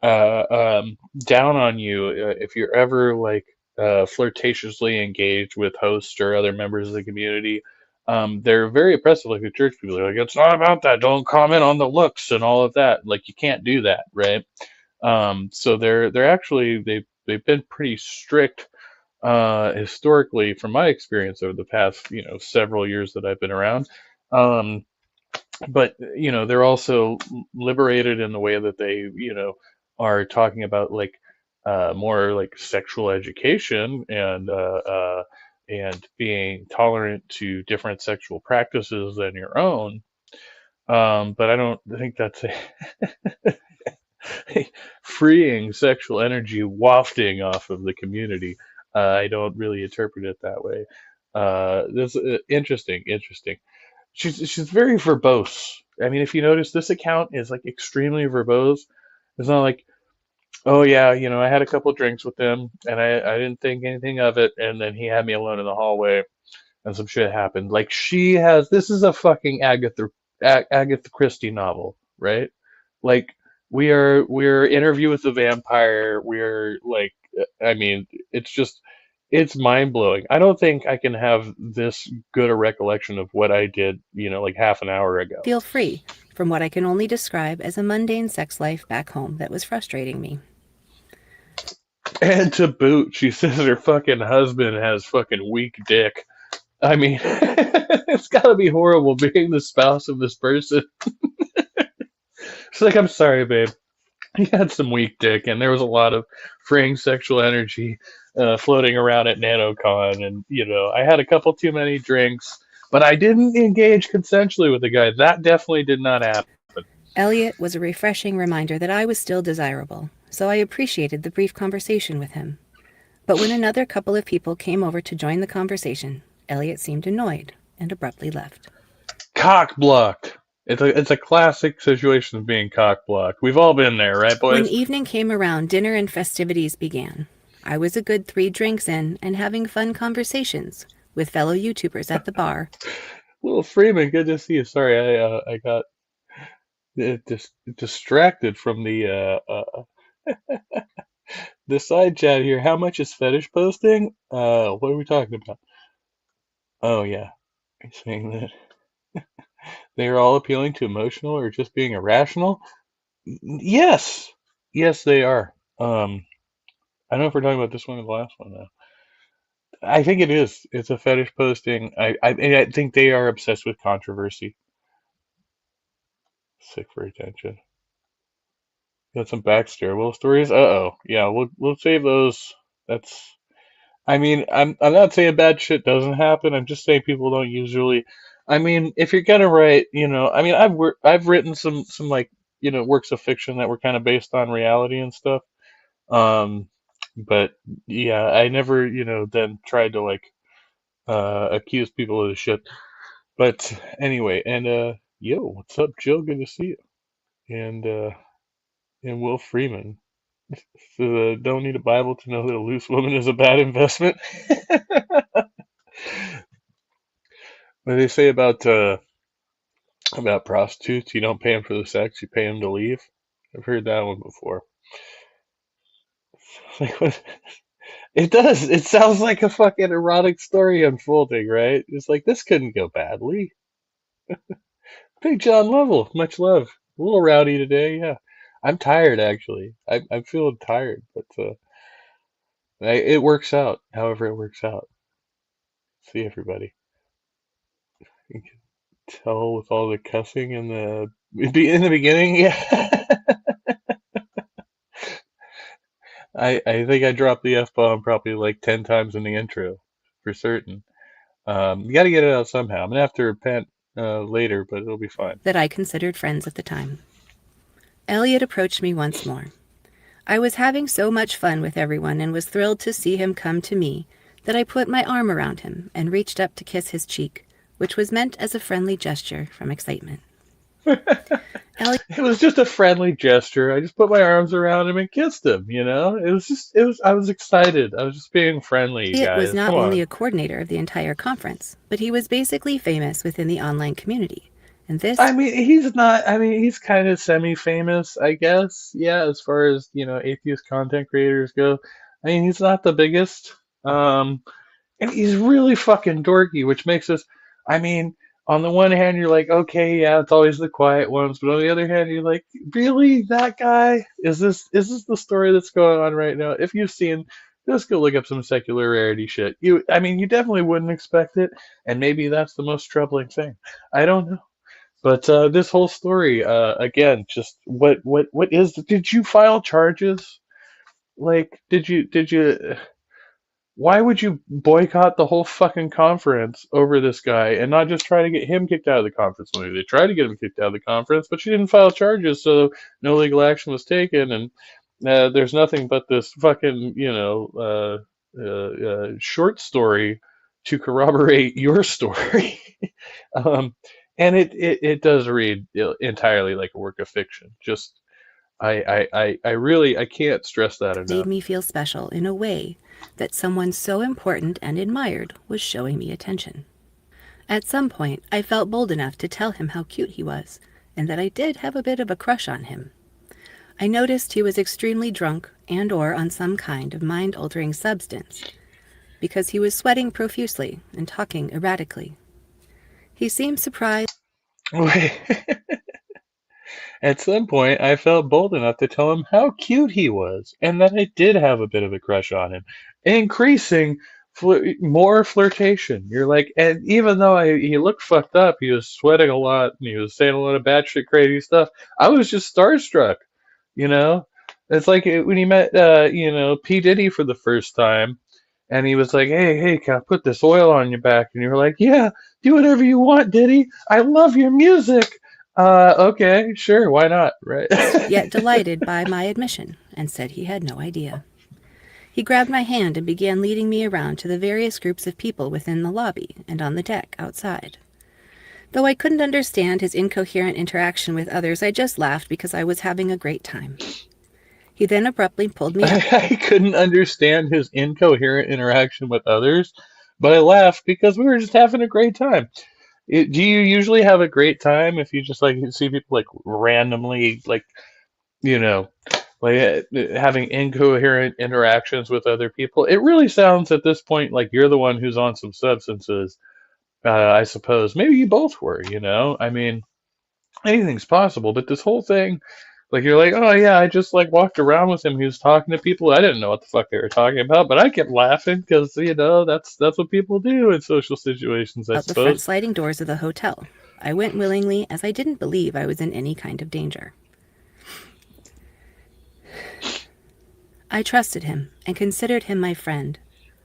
down on you if you're ever like flirtatiously engaged with hosts or other members of the community. They're very oppressive, like the church people. They're like, it's not about that. Don't comment on the looks and all of that. Like you can't do that, right? So they're actually they've been pretty strict historically from my experience over the past several years that I've been around. But they're also liberated in the way that they are talking about like more like sexual education and being tolerant to different sexual practices than your own. But I don't think that's a freeing sexual energy wafting off of the community. I don't really interpret it that way. This interesting. She's very verbose. I mean, if you notice, this account is like extremely verbose. It's not like, oh yeah, I had a couple drinks with him and I didn't think anything of it, and then he had me alone in the hallway and some shit happened. Like this is a fucking Agatha Christie novel, right? Like we're Interview with the Vampire. We're like, I mean, it's mind blowing. I don't think I can have this good a recollection of what I did, like half an hour ago. feel free from what I can only describe as a mundane sex life back home that was frustrating me. And to boot, she says her fucking husband has fucking weak dick. I mean, it's gotta be horrible being the spouse of this person. She's like, I'm sorry, babe. He had some weak dick, and there was a lot of freeing sexual energy floating around at NanoCon. And, I had a couple too many drinks, but I didn't engage consensually with the guy. That definitely did not happen. Elliot was a refreshing reminder that I was still desirable, so I appreciated the brief conversation with him. But when another couple of people came over to join the conversation, Elliot seemed annoyed and abruptly left. Cock blocked. It's a classic situation of being cock blocked. We've all been there, right, boys? When evening came around, dinner and festivities began. I was a good 3 drinks in and having fun conversations with fellow YouTubers at the bar. Little Freeman, good to see you. Sorry, I got distracted from the the side chat here. How much is fetish posting? What are we talking about? Oh yeah, you're saying that they are all appealing to emotional or just being irrational? Yes, they are. I don't know if we're talking about this one or the last one though. I think it is. It's a fetish posting. I think they are obsessed with controversy. Sick for attention. Got some backstairwell stories. Yeah, we'll save those. That's. I mean, I'm not saying bad shit doesn't happen. I'm just saying people don't usually. I mean, if you're gonna write, I mean, I've written some like works of fiction that were kind of based on reality and stuff. But yeah, I never then tried to like accuse people of the shit. But anyway, and yo, what's up, Jill? Good to see you. And Will Freeman. So, don't need a Bible to know that a loose woman is a bad investment. What do they say about prostitutes? You don't pay them for the sex, you pay them to leave. I've heard that one before. It does. It sounds like a fucking erotic story unfolding, right? It's like this couldn't go badly. Big John Lovell, much love. A little rowdy today, yeah. I'm tired actually. I'm feeling tired, but it works out. However, it works out. See everybody. You can tell with all the cussing in the beginning. Yeah. I think I dropped the F-bomb probably like 10 times in the intro, for certain. You got to get it out somehow. I'm gonna have to repent later, but it'll be fine. That I considered friends at the time. Elliot approached me once more. I was having so much fun with everyone and was thrilled to see him come to me that I put my arm around him and reached up to kiss his cheek, which was meant as a friendly gesture from excitement. It was just a friendly gesture. I just put my arms around him and kissed him, I was excited. I was just being friendly, guys. Elliot was not only a coordinator of the entire conference, but he was basically famous within the online community. And this... I mean, he's kind of semi-famous, I guess. Yeah, as far as, atheist content creators go. I mean, he's not the biggest. And he's really fucking dorky, which makes us, I mean, on the one hand, you're like, okay, yeah, it's always the quiet ones. But on the other hand, you're like, really? That guy? Is this the story that's going on right now? If you've seen, just go look up some secular rarity shit. You definitely wouldn't expect it. And maybe that's the most troubling thing. I don't know. But this whole story, again, just what is? Did you file charges? Like, did you? Why would you boycott the whole fucking conference over this guy and not just try to get him kicked out of the conference? Maybe they tried to get him kicked out of the conference, but she didn't file charges, so no legal action was taken, and there's nothing but this fucking short story to corroborate your story. And it does read entirely like a work of fiction. Just I really can't stress that enough. Made me feel special in a way that someone so important and admired was showing me attention. At some point, I felt bold enough to tell him how cute he was, and that I did have a bit of a crush on him. I noticed he was extremely drunk and/or on some kind of mind-altering substance, because he was sweating profusely and talking erratically. He seemed surprised. Wait. At some point, I felt bold enough to tell him how cute he was, and that I did have a bit of a crush on him, increasing more flirtation. You're like, and even though he looked fucked up, he was sweating a lot, and he was saying a lot of batshit crazy stuff. I was just starstruck, you know. It's like when you met, P Diddy for the first time, and he was like, "Hey, can I put this oil on your back?" And you were like, "Yeah, do whatever you want, Diddy. I love your music." Okay, sure, why not, right? Yet delighted by my admission, and said he had no idea. He grabbed my hand and began leading me around to the various groups of people within the lobby and on the deck outside. Though I couldn't understand his incoherent interaction with others, I just laughed because I was having a great time. He then abruptly pulled me up. I couldn't understand his incoherent interaction with others, but I laughed because we were just having a great time. Do you usually have a great time if you just like see people like randomly like you know like having incoherent interactions with other people? It really sounds at this point like you're the one who's on some substances. I suppose maybe you both were. I mean, anything's possible, but this whole thing, like you're like, oh yeah, I just like walked around with him. He was talking to people. I didn't know what the fuck they were talking about, but I kept laughing because that's what people do in social situations, I out the front suppose. sliding doors of the hotel. I went willingly, as I didn't believe I was in any kind of danger. I trusted him and considered him my friend,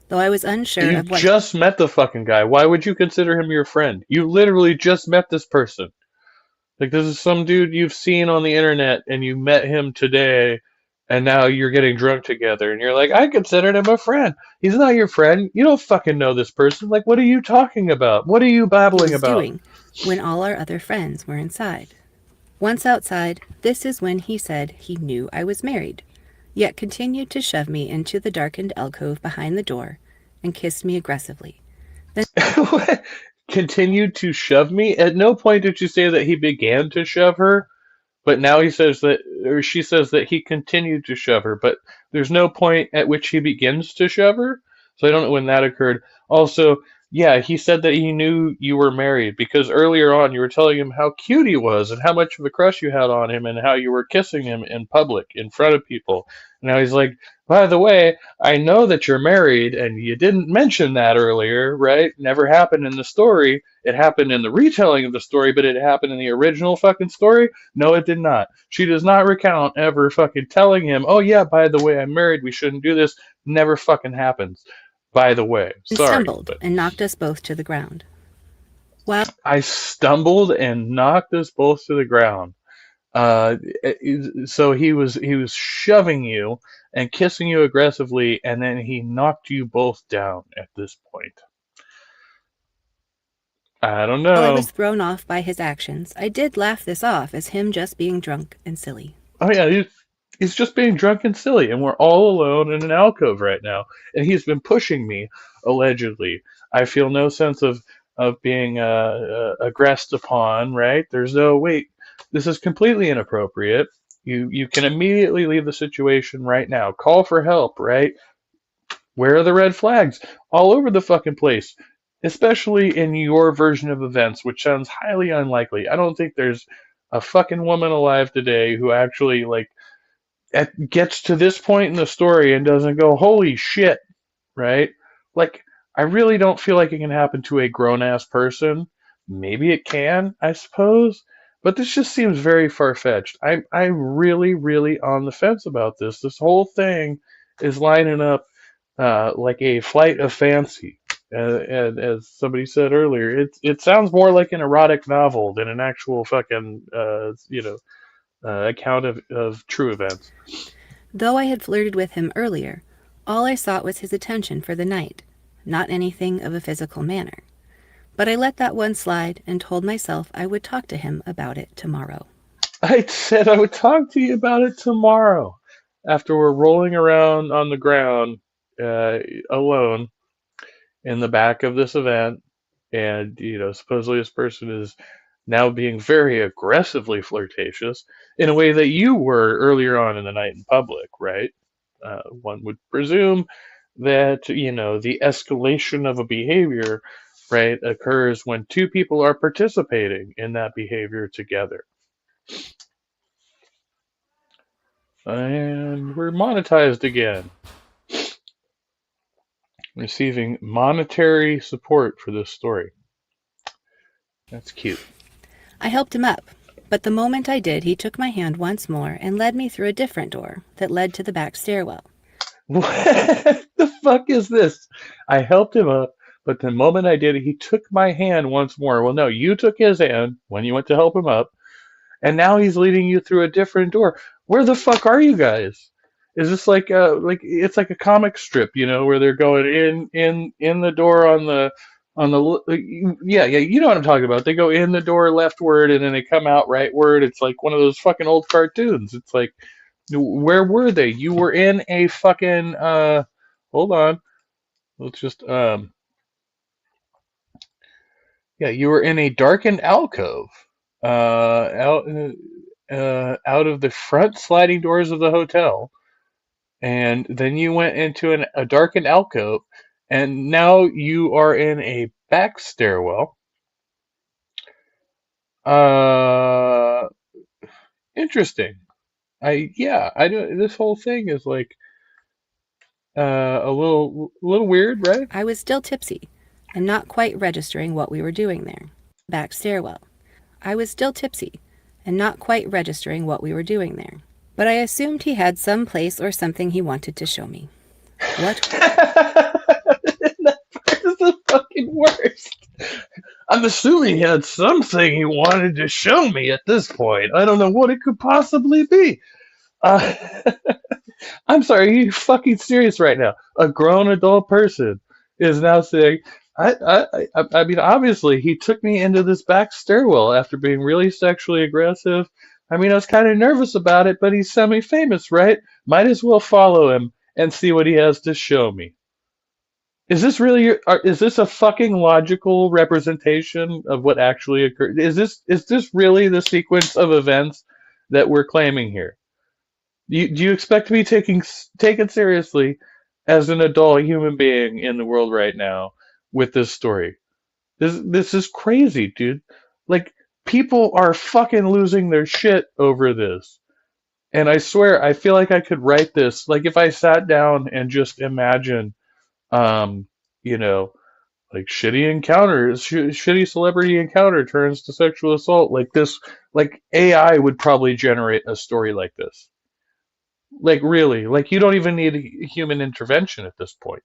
though I was unsure You of what just met the fucking guy. Why would you consider him your friend? You literally just met this person. Like, this is some dude you've seen on the internet and you met him today and now you're getting drunk together and you're like, I considered him a friend. He's not your friend. You don't fucking know this person. Like, what are you talking about? What are you he babbling was about? doing when all our other friends were inside. Once outside, this is when he said he knew I was married, yet continued to shove me into the darkened alcove behind the door and kissed me aggressively. Continued to shove me? At no point did you say that he began to shove her. But now he says that, or she says that he continued to shove her, but there's no point at which he begins to shove her. So I don't know when that occurred. Also, yeah, he said that he knew you were married because earlier on you were telling him how cute he was and how much of a crush you had on him and how you were kissing him in public in front of people. Now he's like, by the way, I know that you're married and you didn't mention that earlier, right? Never happened in the story. It happened in the retelling of the story, but it happened in the original fucking story. No, it did not. She does not recount ever fucking telling him, oh yeah, by the way, I'm married, we shouldn't do this. Never fucking happens. By the way. and Sorry. stumbled But and knocked us both to the ground. While I stumbled and knocked us both to the ground. So he was shoving you and kissing you aggressively, and then he knocked you both down at this point. I don't I know. was thrown off by his actions, I did laugh this off as him just being drunk and silly. Oh yeah, he's just being drunk and silly, and we're all alone in an alcove right now, and he's been pushing me, allegedly. I feel no sense of being aggressed upon. Right? There's no wait. This is completely inappropriate. You can immediately leave the situation right now. Call for help. Right? Where are the red flags? All over the fucking place. Especially in your version of events, which sounds highly unlikely. I don't think there's a fucking woman alive today who actually like gets to this point in the story and doesn't go, holy shit, right? Like, I really don't feel like it can happen to a grown ass person. Maybe it can, I suppose, but this just seems very far fetched. I'm really, really on the fence about this. This whole thing is lining up like a flight of fancy. And as somebody said earlier, it sounds more like an erotic novel than an actual fucking account of true events. Though I had flirted with him earlier, all I sought was his attention for the night, not anything of a physical manner. But I let that one slide and told myself I would talk to him about it tomorrow. I said I would talk to you about it tomorrow after we're rolling around on the ground alone in the back of this event. And, supposedly this person is now being very aggressively flirtatious in a way that you were earlier on in the night in public, right? One would presume that, the escalation of a behavior, right, occurs when two people are participating in that behavior together. And we're monetized again. Receiving monetary support for this story. That's cute. I helped him up, but the moment I did, he took my hand once more and led me through a different door that led to the back stairwell. What the fuck is this? I helped him up, but the moment I did, he took my hand once more. Well, no, you took his hand when you went to help him up, and now he's leading you through a different door. Where the fuck are you guys? Is this like it's like a comic strip, where they're going in the door yeah, you know what I'm talking about. They go in the door leftward and then they come out rightward. It's like one of those fucking old cartoons. It's like, where were they? You were in a fucking hold on. Let's just yeah, you were in a darkened alcove. Out of the front sliding doors of the hotel, and then you went into a darkened alcove, and now you are in a back stairwell. Interesting. I do. This whole thing is like a little weird, right? I was still tipsy and not quite registering what we were doing there. Back stairwell. I was still tipsy and not quite registering what we were doing there. But I assumed he had some place or something he wanted to show me. What? That part is the fucking worst. I'm assuming he had something he wanted to show me at this point. I don't know what it could possibly be. I'm sorry, are you fucking serious right now? A grown adult person is now saying, I mean, obviously, he took me into this back stairwell after being really sexually aggressive. I mean, I was kind of nervous about it, but he's semi-famous, right? Might as well follow him and see what he has to show me. Is this really is this a fucking logical representation of what actually occurred? Is this really the sequence of events that we're claiming here? Do you expect to be taken seriously as an adult human being in the world right now with this story? This is crazy, dude. Like, people are fucking losing their shit over this. And I swear, I feel like I could write this. Like, if I sat down and just imagine, um, you know, like shitty encounters, shitty celebrity encounter turns to sexual assault, like this, like AI would probably generate a story like this. Like, really, like, you don't even need human intervention at this point.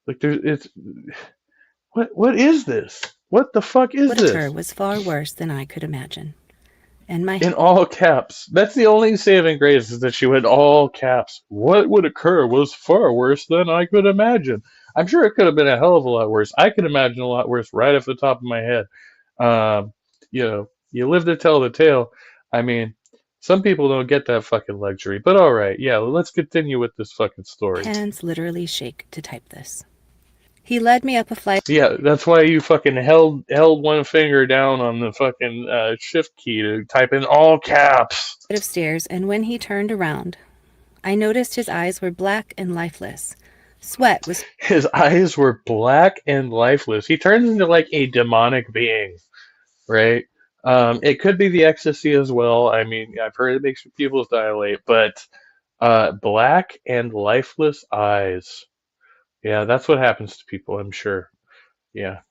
Like, what is this? What the fuck is What this? occurred was far worse than I could imagine. And my In all caps. That's the only saving grace, is that she went all caps. What would occur was far worse than I could imagine. I'm sure it could have been a hell of a lot worse. I could imagine a lot worse right off the top of my head. You live to tell the tale. I mean, some people don't get that fucking luxury. But all right, yeah, let's continue with this fucking story. hands literally shake to type this. He led me up a flight. Yeah, that's why you fucking held one finger down on the fucking shift key to type in all caps. Of stairs, and when he turned around, I noticed his eyes were black and lifeless. Sweat was His eyes were black and lifeless. He turns into like a demonic being, right? It could be the ecstasy as well. I mean, I've heard it makes your pupils dilate, but black and lifeless eyes. Yeah, that's what happens to people, I'm sure. Yeah,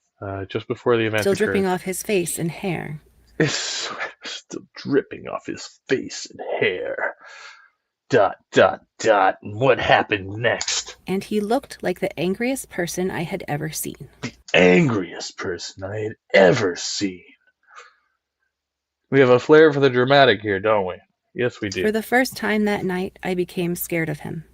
just before the event still occurred. dripping off his face and hair. His sweat was still dripping off his face and hair. ... And what happened next? And he looked like the angriest person I had ever seen. The angriest person I had ever seen. We have a flair for the dramatic here, don't we? Yes, we do. For the first time that night, I became scared of him.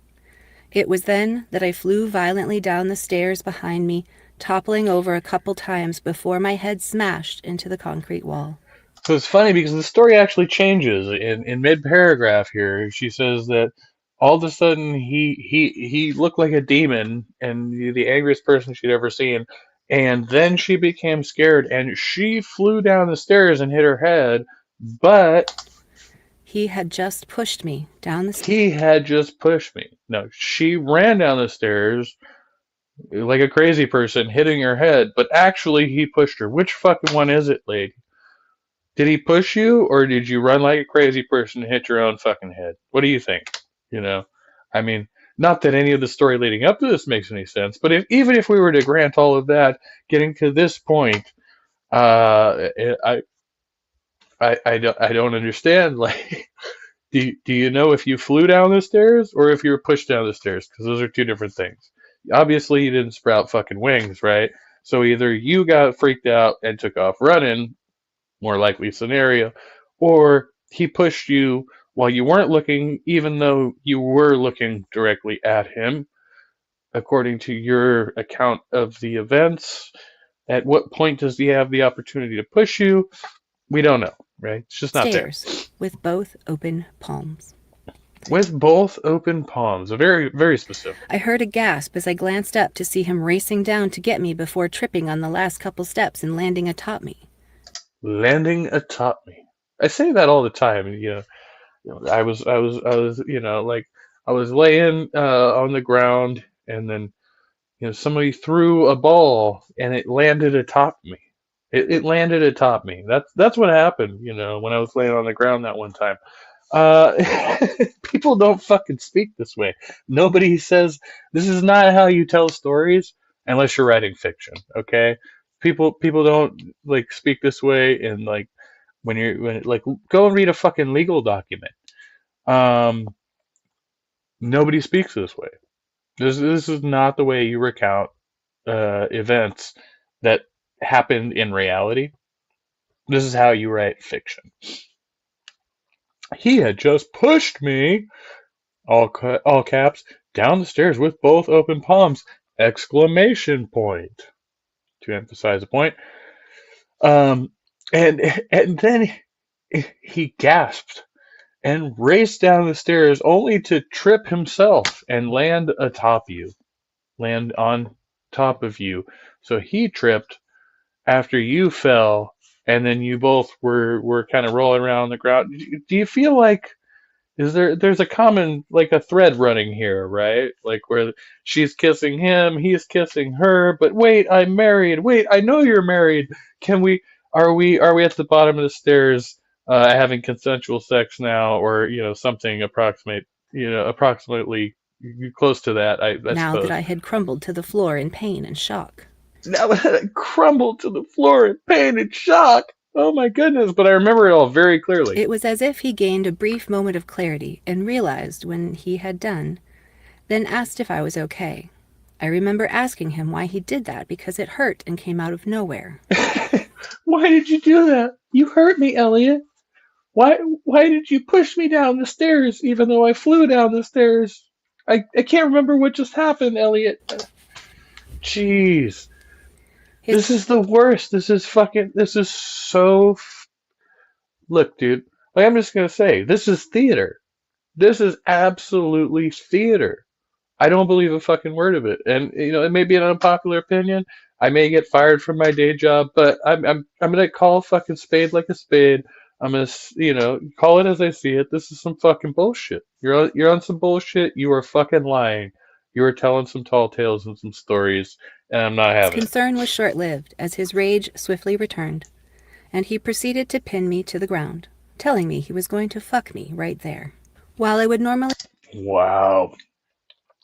It was then that I flew violently down the stairs behind me, toppling over a couple times before my head smashed into the concrete wall. So it's funny because the story actually changes in mid-paragraph here. She says that all of a sudden he looked like a demon and the angriest person she'd ever seen, and then she became scared and she flew down the stairs and hit her head, but he had just pushed me down the stairs. He had just pushed me. No, she ran down the stairs like a crazy person, hitting her head, but actually he pushed her. Which fucking one is it, lady? Did he push you, or did you run like a crazy person and hit your own fucking head? What do you think? You know, I mean, not that any of the story leading up to this makes any sense, but even if we were to grant all of that, getting to this point, I don't understand. Like, do you know if you flew down the stairs or if you were pushed down the stairs? Because those are two different things. Obviously, you didn't sprout fucking wings, right? So either you got freaked out and took off running, more likely scenario, or he pushed you while you weren't looking, even though you were looking directly at him, according to your account of the events. At what point does he have the opportunity to push you? We don't know, right? It's just not there. Stairs with both open palms. With both open palms. Very, very specific. I heard a gasp as I glanced up to see him racing down to get me before tripping on the last couple steps and landing atop me. Landing atop me. I say that all the time. I was, like I was laying on the ground, and then somebody threw a ball and it landed atop me. It landed atop me. That's what happened. When I was laying on the ground that one time. People don't fucking speak this way. Nobody says this is not how you tell stories unless you're writing fiction. Okay, people don't like speak this way, and like when go and read a fucking legal document. Nobody speaks this way. This is not the way you recount events that happened in reality. This is how you write fiction. He had just pushed me, all caps, down the stairs with both open palms! Exclamation point. To emphasize a point. And then he gasped and raced down the stairs only to trip himself and land on top of you. So he tripped after you fell, and then you both were kind of rolling around on the ground. Do you feel like there's a common, like, a thread running here, right? Like where she's kissing him, he's kissing her, but wait, I'm married. Wait, I know you're married. Are we at the bottom of the stairs having consensual sex now, or something approximately close to that, I Now suppose. that I had crumbled to the floor in pain and shock. Now that I crumbled to the floor in pain and shock. Oh my goodness, but I remember it all very clearly. It was as if he gained a brief moment of clarity and realized when he had done, then asked if I was okay. I remember asking him why he did that because it hurt and came out of nowhere. Why did you do that? You hurt me, Elliot. Why did you push me down the stairs even though I flew down the stairs? I can't remember what just happened, Elliot. Jeez. This is the worst. This is so... Look, dude, like, I'm just going to say, this is theater. This is absolutely theater. I don't believe a fucking word of it. And, it may be an unpopular opinion. I may get fired from my day job, but I'm going to call a fucking spade like a spade. I'm going to, call it as I see it. This is some fucking bullshit. You're on some bullshit. You are fucking lying. You are telling some tall tales and some stories, and I'm not having it. His concern was short-lived as his rage swiftly returned, and he proceeded to pin me to the ground, telling me he was going to fuck me right there. While I would normally... Wow.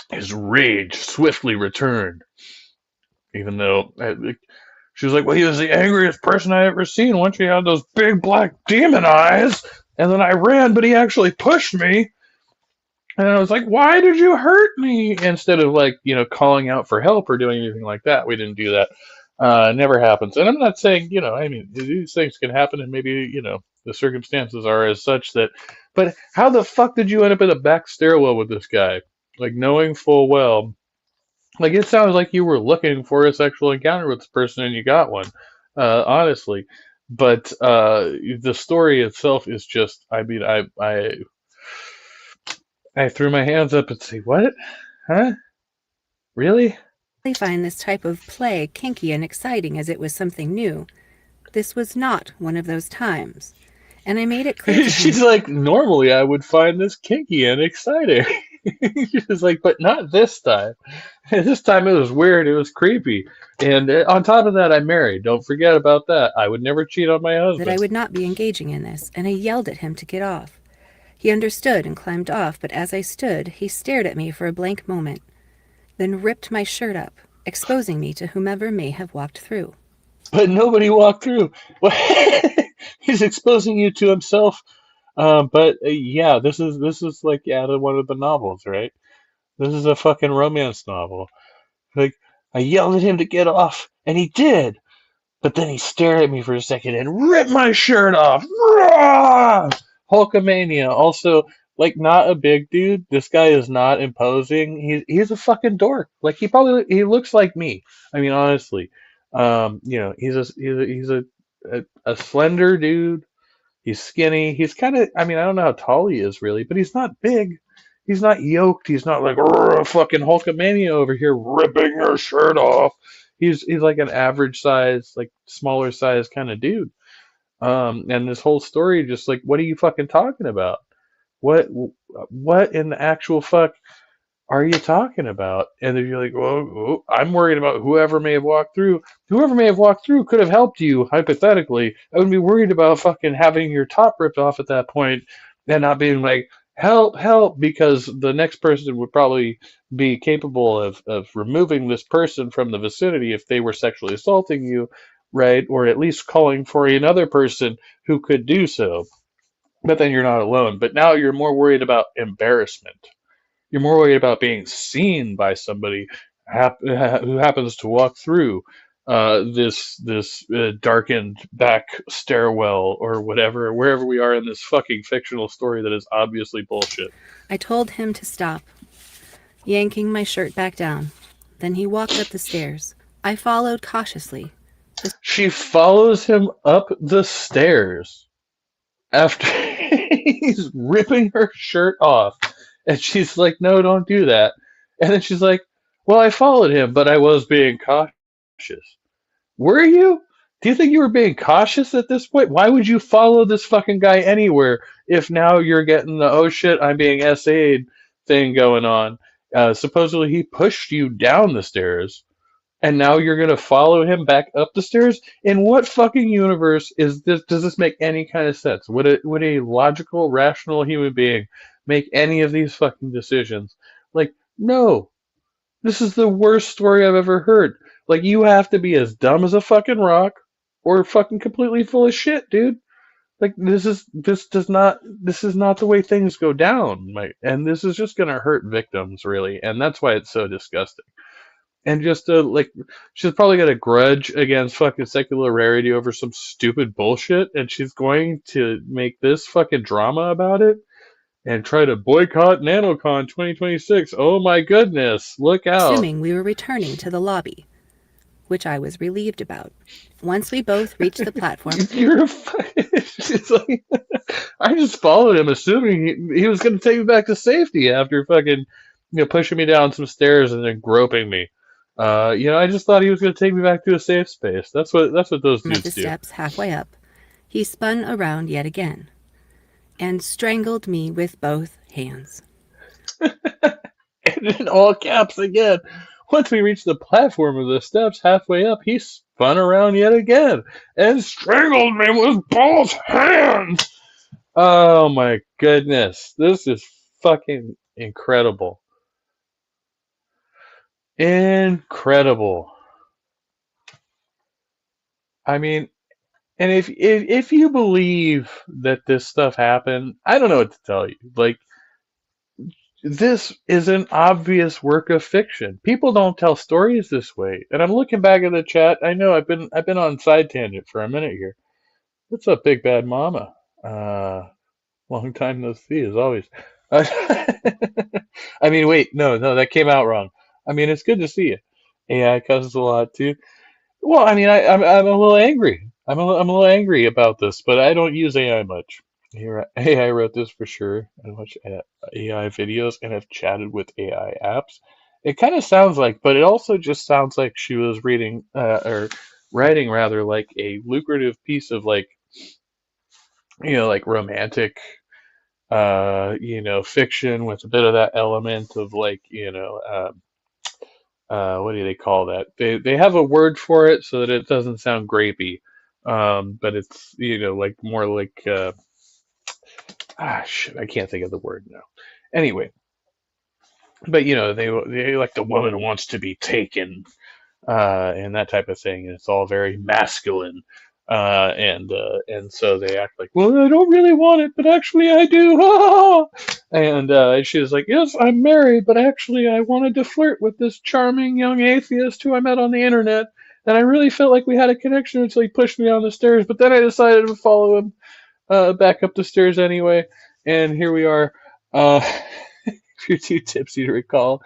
His rage swiftly returned. Even though she was like, well, he was the angriest person I ever seen once he had those big black demon eyes. And then I ran, but he actually pushed me. And I was like, why did you hurt me? Instead of, calling out for help or doing anything like that. We didn't do that. It never happens. And I'm not saying, these things can happen, and maybe, the circumstances are as such that... But how the fuck did you end up in the back stairwell with this guy? Like, knowing full well... Like, it sounds like you were looking for a sexual encounter with this person and you got one, honestly. But the story itself is just, I threw my hands up and say, what? Huh? Really? I find this type of play kinky and exciting as it was something new. This was not one of those times. And I made it clear to him. She's like, normally I would find this kinky and exciting. She's like, but not this time. This time it was weird. It was creepy. And on top of that, I'm married. Don't forget about that. I would never cheat on my that I husband. would not be engaging in this, and I yelled at him to get off. He understood and climbed off, but as I stood, he stared at me for a blank moment, then ripped my shirt up, exposing me to whomever may have walked through. But nobody walked through. He's exposing you to himself. But yeah, this is like out of one of the novels, right? This is a fucking romance novel. Like, I yelled at him to get off, and he did. But then he stared at me for a second and ripped my shirt off. Rah! Hulkamania. Also, like, not a big dude. This guy is not imposing. He's a fucking dork. Like, he looks like me. I mean, honestly, he's a slender dude. He's skinny. He's kind of, I mean, I don't know how tall he is really, but he's not big. He's not yoked. He's not like fucking Hulkamania over here ripping your shirt off. He's like an average size, like smaller size kind of dude. And this whole story, just like, what are you fucking talking about? What in the actual fuck are you talking about? And if you're like, well, I'm worried about whoever may have walked through. Whoever may have walked through could have helped you, hypothetically. I would be worried about fucking having your top ripped off at that point and not being like, help, help, because the next person would probably be capable of removing this person from the vicinity if they were sexually assaulting you, right? Or at least calling for another person who could do so. But then you're not alone. But now you're more worried about embarrassment. You're more worried about being seen by somebody who happens to walk through this darkened back stairwell or whatever, wherever we are in this fucking fictional story that is obviously bullshit. I told him to stop, yanking my shirt back down. Then he walked up the stairs. I followed cautiously. She follows him up the stairs after he's ripping her shirt off. And she's like, no, don't do that. And then she's like, well, I followed him, but I was being cautious. Were you? Do you think you were being cautious at this point? Why would you follow this fucking guy anywhere if now you're getting the, oh shit, I'm being SA'd thing going on? Supposedly he pushed you down the stairs, and now you're going to follow him back up the stairs? In what fucking universe is this? Does this make any kind of sense? Would a logical, rational human being make any of these fucking decisions? Like, no. This is the worst story I've ever heard. Like, you have to be as dumb as a fucking rock or fucking completely full of shit, dude. Like, this is not the way things go down, mate. And this is just going to hurt victims, really. And that's why it's so disgusting. And just like, she's probably got a grudge against fucking secular rarity over some stupid bullshit, and she's going to make this fucking drama about it and try to boycott NanoCon 2026. Oh my goodness, look out. Assuming we were returning to the lobby, which I was relieved about. Once we both reached the platform, She's like, I just followed him, assuming he was going to take me back to safety after fucking, pushing me down some stairs and then groping me. I just thought he was going to take me back to a safe space. That's what those at dudes the do. steps halfway up, he spun around yet again and strangled me with both hands. And in all caps again. Once we reached the platform of the steps halfway up, he spun around yet again and strangled me with both hands. Oh my goodness. This is fucking incredible. Incredible. I mean, and if you believe that this stuff happened, I don't know what to tell you. Like, this is an obvious work of fiction. People don't tell stories this way. And I'm looking back at the chat. I know I've been on side tangent for a minute here. What's up, Big Bad Mama? Long time no see, as always. I mean, wait, no, that came out wrong. I mean, it's good to see you. AI cusses a lot too. Well, I mean, I'm a little angry. I'm a little angry about this, but I don't use AI much. AI wrote this for sure. I watch AI videos and have chatted with AI apps. It kind of sounds like, but it also just sounds like she was reading or writing rather like a lucrative piece of like romantic fiction with a bit of that element of like what do they call that? They have a word for it so that it doesn't sound grapey, but it's like more like shit, I can't think of the word now. Anyway, but they like the woman wants to be taken, and that type of thing. And it's all very masculine, and so they act like, well, I don't really want it, but actually I do. And she was like, yes, I'm married, but actually I wanted to flirt with this charming young atheist who I met on the internet, and I really felt like we had a connection until he pushed me down the stairs. But then I decided to follow him back up the stairs anyway, and here we are. If you're too tipsy to recall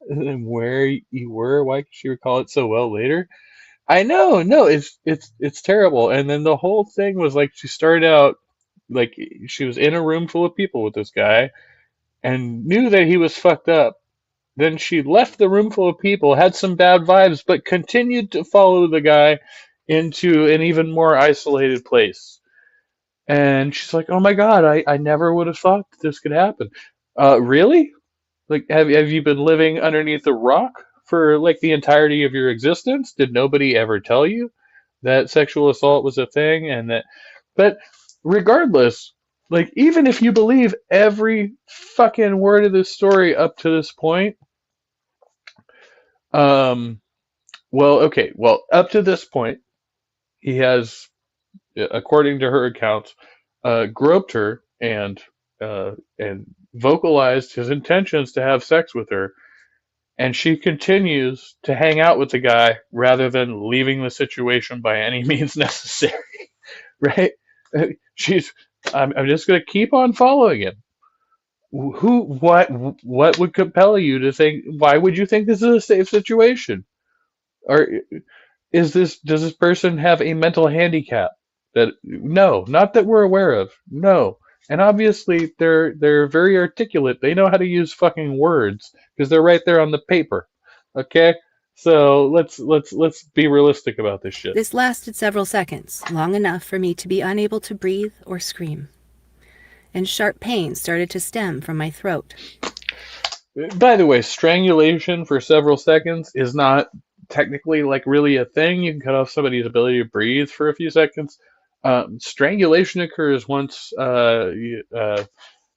where you were, why could she recall it so well later? I know, no, it's terrible. And then the whole thing was like she started out like she was in a room full of people with this guy and knew that he was fucked up. Then she left the room full of people, had some bad vibes, but continued to follow the guy into an even more isolated place. And she's like, "Oh my God, I never would have thought that this could happen." Really? Like, have you been living underneath a rock for like the entirety of your existence? Did nobody ever tell you that sexual assault was a thing? And that, but regardless, like, even if you believe every fucking word of this story up to this point, um, well, okay, well, up to this point, he has, according to her account, groped her and vocalized his intentions to have sex with her, and she continues to hang out with the guy rather than leaving the situation by any means necessary, right? She's, I'm just going to keep on following him. What would compel you to think? Why would you think this is a safe situation? Or does this person have a mental handicap? That no, not that we're aware of. No. And obviously they're very articulate. They know how to use fucking words because they're right there on the paper. Okay? So let's be realistic about this shit. This lasted several seconds, long enough for me to be unable to breathe or scream. And sharp pain started to stem from my throat. By the way, strangulation for several seconds is not technically like really a thing. You can cut off somebody's ability to breathe for a few seconds. Strangulation occurs once, to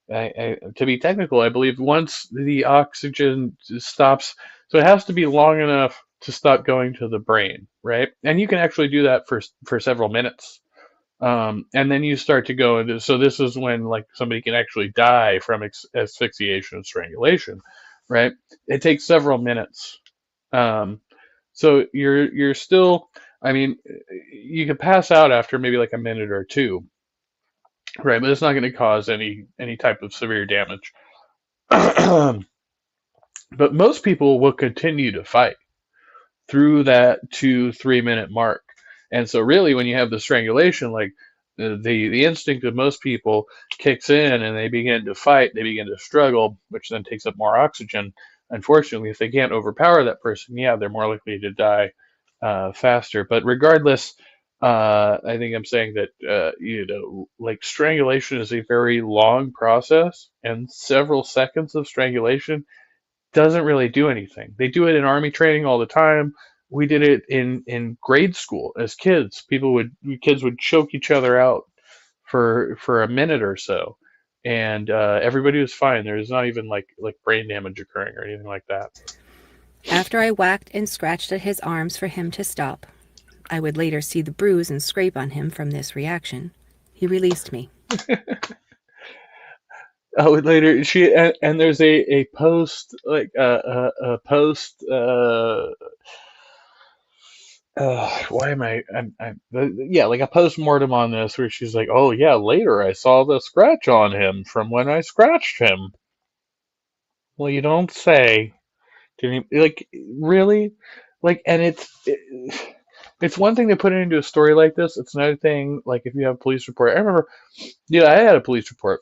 be technical, I believe once the oxygen stops. So it has to be long enough to stop going to the brain, right? And you can actually do that for several minutes. And then you start to go into, so this is when like somebody can actually die from asphyxiation and strangulation, right? It takes several minutes. So you're still, I mean, you can pass out after maybe like a minute or two, right? But it's not going to cause any type of severe damage. But most people will continue to fight through that 2-3 minute mark. And so really when you have the strangulation, like the instinct of most people kicks in and they begin to fight, they begin to struggle, which then takes up more oxygen. Unfortunately, if they can't overpower that person, yeah, they're more likely to die faster. But regardless, I think I'm saying that, like strangulation is a very long process, and several seconds of strangulation doesn't really do anything. They do it in army training all the time. We did it in grade school as kids. Kids would choke each other out for a minute or so, and everybody was fine. There's not even like brain damage occurring or anything like that. After I whacked and scratched at his arms for him to stop, I would later see the bruise and scrape on him from this reaction, he released me. Oh, later and there's a post, like a post. Why am yeah, like a post-mortem on this where she's like, oh yeah, later I saw the scratch on him from when I scratched him. Well, you don't say. Like, really? Like, and it's one thing to put it into a story like this. It's another thing, like if you have a police report. I remember, I had a police report.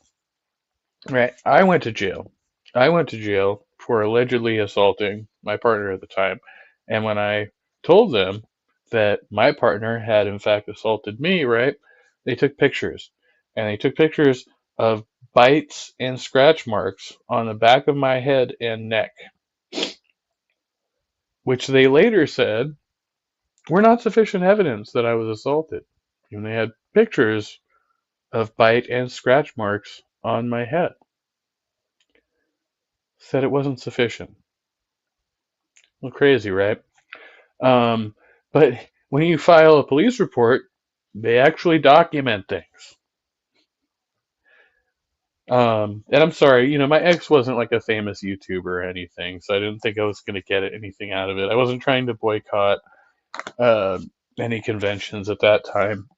Right. I went to jail. I went to jail for allegedly assaulting my partner at the time. And when I told them that my partner had in fact assaulted me, right, they took pictures. And they took pictures of bites and scratch marks on the back of my head and neck. which they later said were not sufficient evidence that I was assaulted. And they had pictures of bite and scratch marks on my head. Said it wasn't sufficient. A little crazy, right? But when you file a police report, they actually document things. And I'm sorry, my ex wasn't like a famous YouTuber or anything, so I didn't think I was going to get anything out of it. I wasn't trying to boycott uh, any conventions at that time.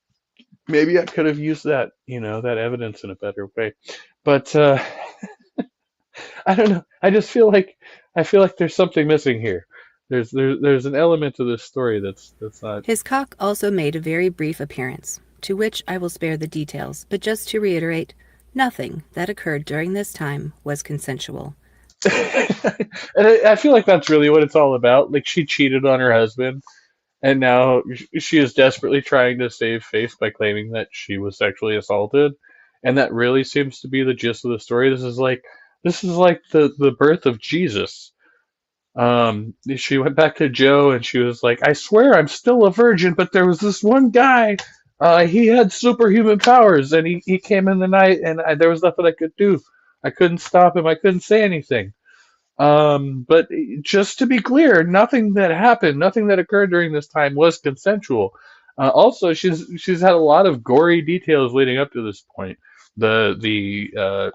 Maybe I could have used that, that evidence in a better way. But I don't know. I feel like there's something missing here. There's an element to this story that's not. His cock also made a very brief appearance, to which I will spare the details, but just to reiterate, nothing that occurred during this time was consensual. And I feel like that's really what it's all about. Like, she cheated on her husband, and now she is desperately trying to save face by claiming that she was sexually assaulted, and that really seems to be the gist of the story. This is like the birth of Jesus. She went back to Joe and she was like, I swear I'm still a virgin, but there was this one guy, he had superhuman powers, and he came in the night, and there was nothing I could do. I couldn't stop him. I couldn't say anything. But just to be clear, nothing that happened, nothing that occurred during this time was consensual. Also, she's had a lot of gory details leading up to this point. The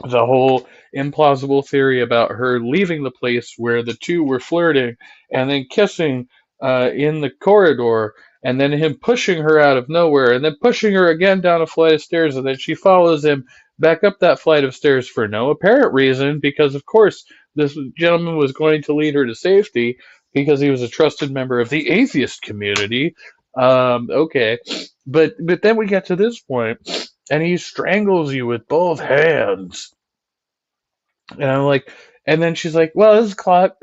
whole implausible theory about her leaving the place where the two were flirting and then kissing in the corridor, and then him pushing her out of nowhere, and then pushing her again down a flight of stairs, and then she follows him back up that flight of stairs for no apparent reason, because of course this gentleman was going to lead her to safety because he was a trusted member of the atheist community. Okay, but then we get to this point, and he strangles you with both hands. And I'm like, and then she's like, well, his cock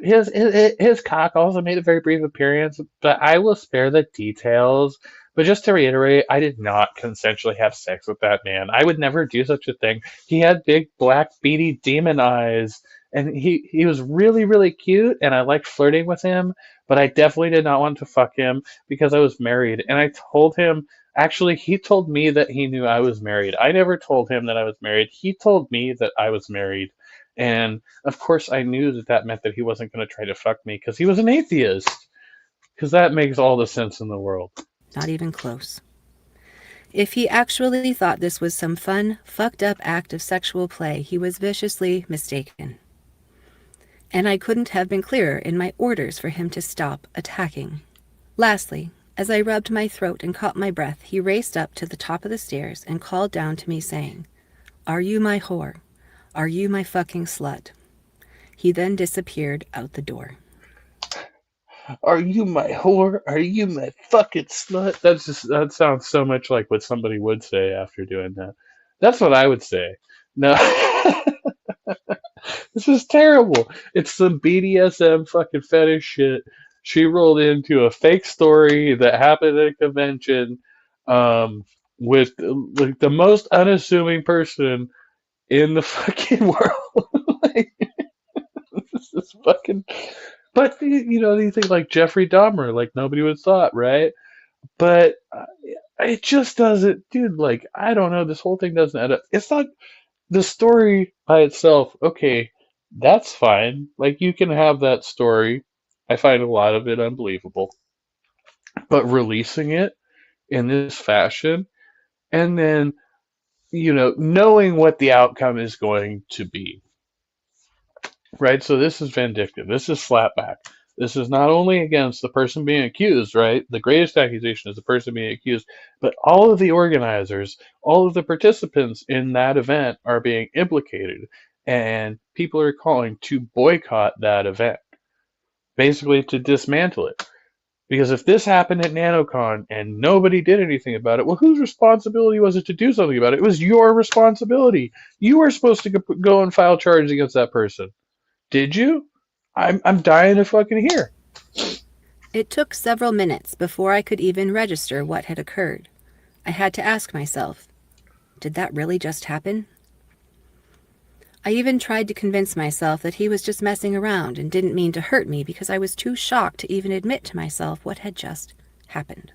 also made a very brief appearance, but I will spare the details. But just to reiterate, I did not consensually have sex with that man. I would never do such a thing. He had big, black, beady demon eyes, and he was really, really cute, and I liked flirting with him, but I definitely did not want to fuck him because I was married. And I told him, actually, he told me that he knew I was married. I never told him that I was married. He told me that I was married. And of course, I knew that meant that he wasn't going to try to fuck me because he was an atheist. Because that makes all the sense in the world. Not even close. If he actually thought this was some fun, fucked up act of sexual play, he was viciously mistaken. And I couldn't have been clearer in my orders for him to stop attacking. Lastly, as I rubbed my throat and caught my breath, he raced up to the top of the stairs and called down to me saying, "Are you my whore? Are you my fucking slut?" He then disappeared out the door. Are you my whore? Are you my fucking slut? That sounds so much like what somebody would say after doing that. That's what I would say. No. This is terrible. It's some BDSM fucking fetish shit. She rolled into a fake story that happened at a convention, with like the most unassuming person in the fucking world. Like, this is fucking. But you think like Jeffrey Dahmer, like nobody would have thought, right? But it just doesn't, dude. Like, I don't know. This whole thing doesn't add up. It's not the story by itself. Okay, that's fine. Like, you can have that story. I find a lot of it unbelievable. But releasing it in this fashion, and then knowing what the outcome is going to be. Right, so this is vindictive. This is slapback. This is not only against the person being accused, right? The greatest accusation is the person being accused, but all of the organizers, all of the participants in that event are being implicated, and people are calling to boycott that event, basically to dismantle it. Because if this happened at NanoCon and nobody did anything about it, well, whose responsibility was it to do something about it? It was your responsibility. You were supposed to go and file charges against that person. Did you? I'm dying to fucking hear. It took several minutes before I could even register what had occurred. I had to ask myself, did that really just happen? I even tried to convince myself that he was just messing around and didn't mean to hurt me because I was too shocked to even admit to myself what had just happened.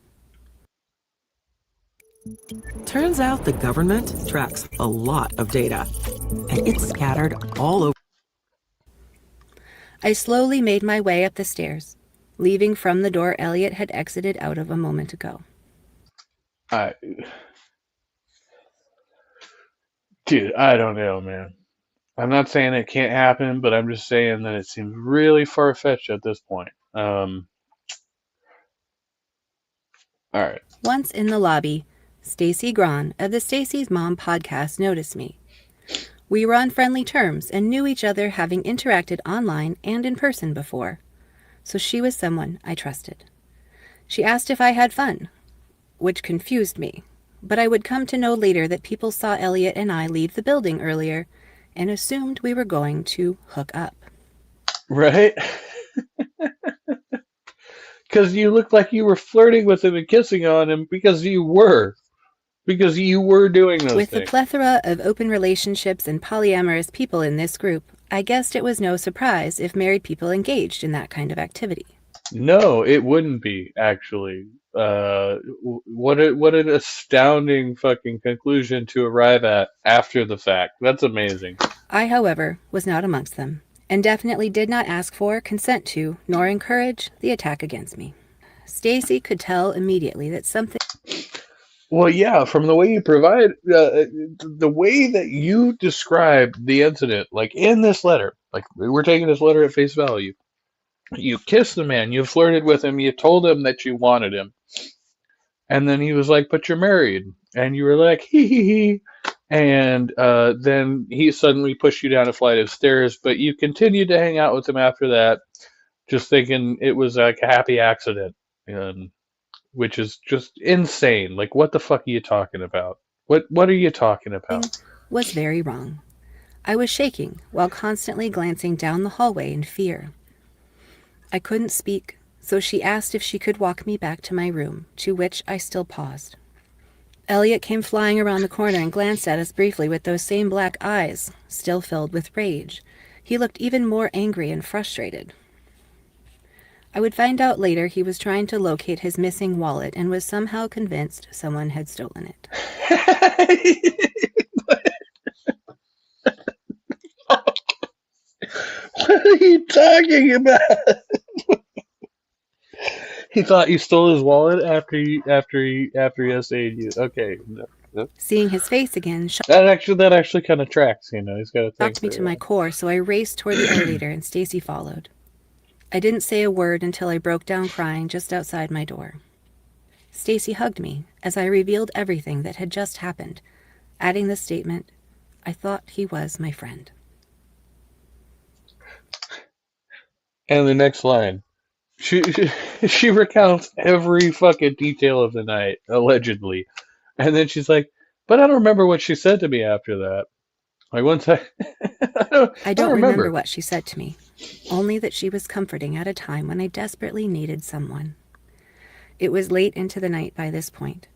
Turns out the government tracks a lot of data, and it's scattered all over. I slowly made my way up the stairs, leaving from the door Elliot had exited out of a moment ago. Dude, I don't know, man. I'm not saying it can't happen, but I'm just saying that it seems really far-fetched at this point. All right. Once in the lobby, Stacy Gran of the Stacy's Mom podcast noticed me. We were on friendly terms and knew each other, having interacted online and in person before, so she was someone I trusted. She asked if I had fun, which confused me, but I would come to know later that people saw Elliot and I leave the building earlier and assumed we were going to hook up. Right? Because you looked like you were flirting with him and kissing on him because you were. Because you were doing those With things. the plethora of open relationships and polyamorous people in this group, I guessed it was no surprise if married people engaged in that kind of activity. No, it wouldn't be, actually. What an astounding fucking conclusion to arrive at after the fact. That's amazing. I, however, was not amongst them, and definitely did not ask for, consent to, nor encourage the attack against me. Stacy could tell immediately that something... Well, yeah, from the way you provide, the way that you describe the incident, like in this letter, like we're taking this letter at face value. You kissed the man, you flirted with him, you told him that you wanted him. And then he was like, but you're married. And you were like, hee hee hee. And then he suddenly pushed you down a flight of stairs, but you continued to hang out with him after that, just thinking it was like a happy accident. Which is just insane. Like, what the fuck are you talking about? What are you talking about? Was very wrong. I was shaking while constantly glancing down the hallway in fear. I couldn't speak, so she asked if she could walk me back to my room, to which I still paused. Elliot came flying around the corner and glanced at us briefly with those same black eyes, still filled with rage. He looked even more angry and frustrated. I would find out later he was trying to locate his missing wallet and was somehow convinced someone had stolen it. What are you talking about? He thought you stole his wallet after he essayed you. Okay. No. Seeing his face again That actually kind of tracks, you know. He's got a thing shocked me for to my core, so I raced toward the elevator and Stacy followed. I didn't say a word until I broke down crying just outside my door. Stacy hugged me as I revealed everything that had just happened, adding the statement, I thought he was my friend. And the next line, she recounts every fucking detail of the night, allegedly. And then she's like, but I don't remember what she said to me after that. Like, once I don't remember what she said to me, only that she was comforting at a time when I desperately needed someone. It was late into the night by this point.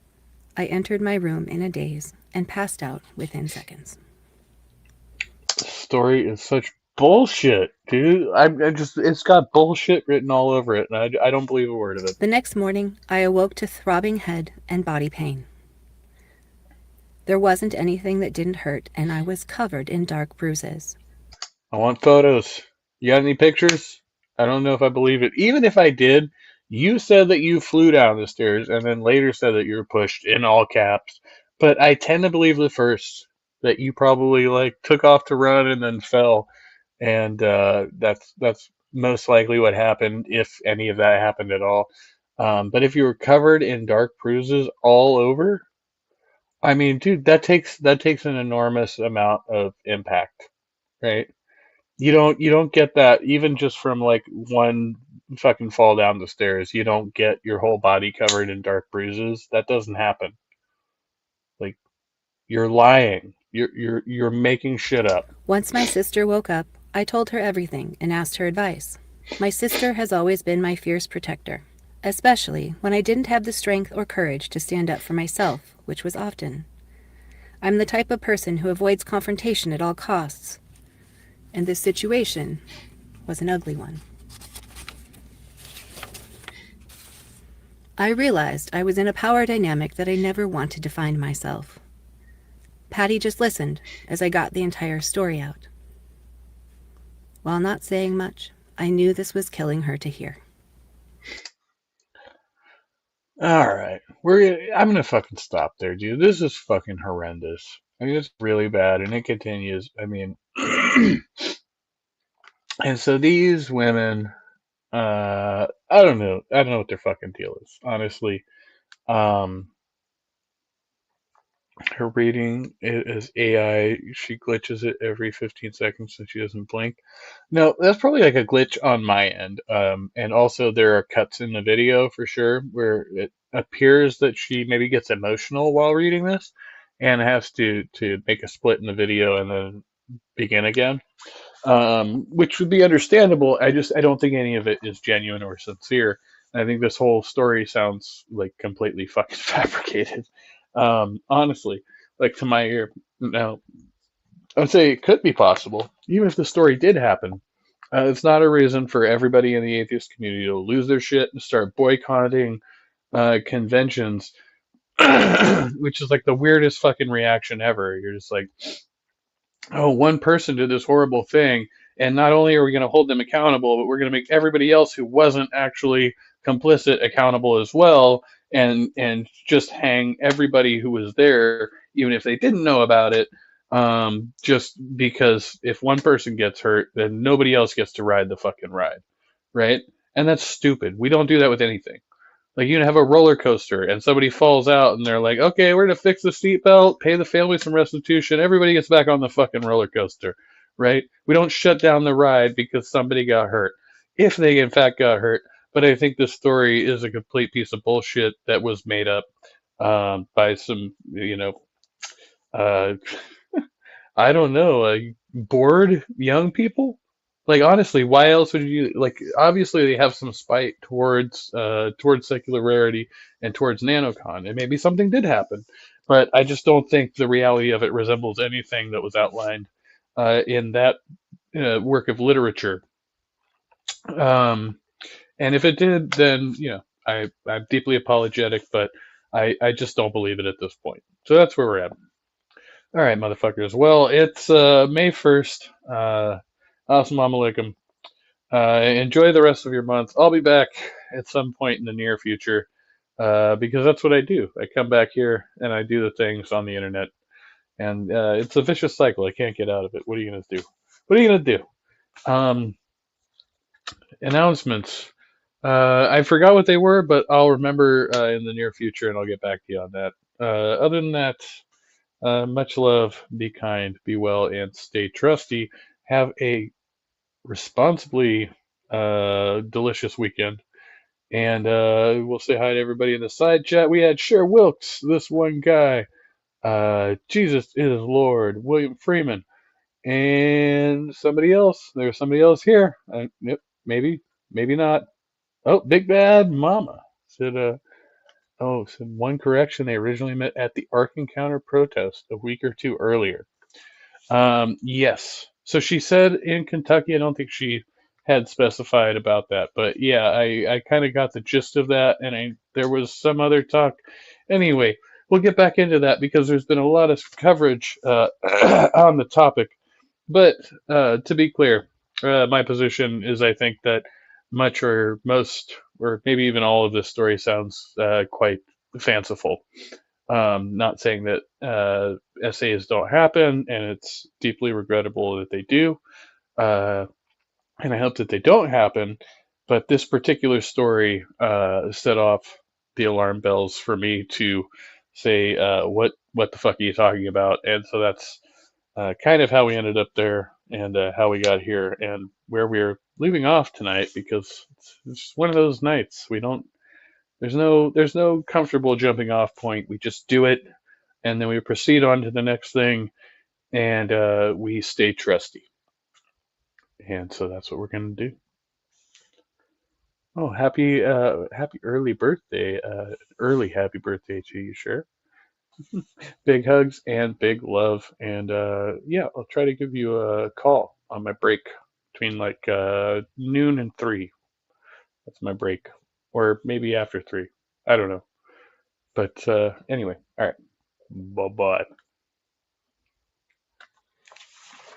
I entered my room in a daze and passed out within seconds. The story is such bullshit, dude. It's got bullshit written all over it, and I don't believe a word of it. The next morning, I awoke to throbbing head and body pain. There wasn't anything that didn't hurt, and I was covered in dark bruises. I want photos. You got any pictures? I don't know if I believe it. Even if I did, you said that you flew down the stairs and then later said that you were pushed in all caps. But I tend to believe the first, that you probably like took off to run and then fell. And that's most likely what happened, if any of that happened at all. But if you were covered in dark bruises all over, I mean, dude, that takes an enormous amount of impact, right? You don't get that even just from like one fucking fall down the stairs. You don't get your whole body covered in dark bruises. That doesn't happen. Like, you're lying. You're making shit up. Once my sister woke up, I told her everything and asked her advice. My sister has always been my fierce protector, especially when I didn't have the strength or courage to stand up for myself, which was often. I'm the type of person who avoids confrontation at all costs. And this situation was an ugly one. I realized I was in a power dynamic that I never wanted to find myself. Patty just listened as I got the entire story out. While not saying much, I knew this was killing her to hear. All right, I'm gonna fucking stop there, dude. This is fucking horrendous. I mean, it's really bad, and it continues. I mean, and so these women, I don't know. I don't know what their fucking deal is, honestly. Um, her reading is AI. She glitches it every 15 seconds so she doesn't blink. No, that's probably like a glitch on my end. And also there are cuts in the video for sure where it appears that she maybe gets emotional while reading this and has to make a split in the video and then begin again. Which would be understandable. I don't think any of it is genuine or sincere. I think this whole story sounds like completely fucking fabricated. Honestly, like to my ear. Now, I would say it could be possible, even if the story did happen. It's not a reason for everybody in the atheist community to lose their shit and start boycotting conventions, which is like the weirdest fucking reaction ever. You're just like, oh, one person did this horrible thing, and not only are we going to hold them accountable, but we're going to make everybody else who wasn't actually complicit accountable as well, and just hang everybody who was there, even if they didn't know about it, just because if one person gets hurt, then nobody else gets to ride the fucking ride, right? And that's stupid. We don't do that with anything. Like you can have a roller coaster and somebody falls out and they're like, okay, we're gonna fix the seatbelt, pay the family some restitution, everybody gets back on the fucking roller coaster, right? We don't shut down the ride because somebody got hurt, if they in fact got hurt. But I think this story is a complete piece of bullshit that was made up by some, uh, I don't know, bored young people. Like honestly, why else would you like? Obviously, they have some spite towards secular rarity and towards NanoCon, and maybe something did happen, but I just don't think the reality of it resembles anything that was outlined in that work of literature. Um, and if it did, then I'm deeply apologetic, but I just don't believe it at this point. So that's where we're at. All right, motherfuckers. Well, it's May 1st. Assalamu alaikum. Enjoy the rest of your month. I'll be back at some point in the near future because that's what I do. I come back here and I do the things on the internet. And it's a vicious cycle. I can't get out of it. What are you going to do? What are you going to do? Um, Announcements. I forgot what they were, but I'll remember in the near future and I'll get back to you on that. Other than that, much love, be kind, be well, and stay trusty. Have a responsibly delicious weekend. And we'll say hi to everybody in the side chat. We had Cher Wilkes, this one guy, Jesus is Lord, William Freeman, and somebody else. There's somebody else here. Yep, maybe, maybe not. Oh, Big Bad Mama said, said one correction. They originally met at the Ark Encounter protest a week or two earlier. Yes. So she said in Kentucky. I don't think she had specified about that, but yeah, I kind of got the gist of that, and there was some other talk. Anyway, we'll get back into that because there's been a lot of coverage on the topic. But to be clear, my position is I think that much or most, or maybe even all of this story sounds quite fanciful. Not saying that essays don't happen, and it's deeply regrettable that they do, and I hope that they don't happen. But this particular story set off the alarm bells for me to say, "What the fuck are you talking about?" And so that's kind of how we ended up there, and how we got here, and where we're leaving off tonight, because it's just one of those nights we don't. There's no comfortable jumping off point. We just do it, and then we proceed on to the next thing, and we stay trusty. And so that's what we're gonna do. Oh, happy early birthday! Early happy birthday to you, sure. Big hugs and big love, and yeah, I'll try to give you a call on my break between like noon and 3. That's my break, or maybe after 3. I don't know. But anyway, all right. Bye bye.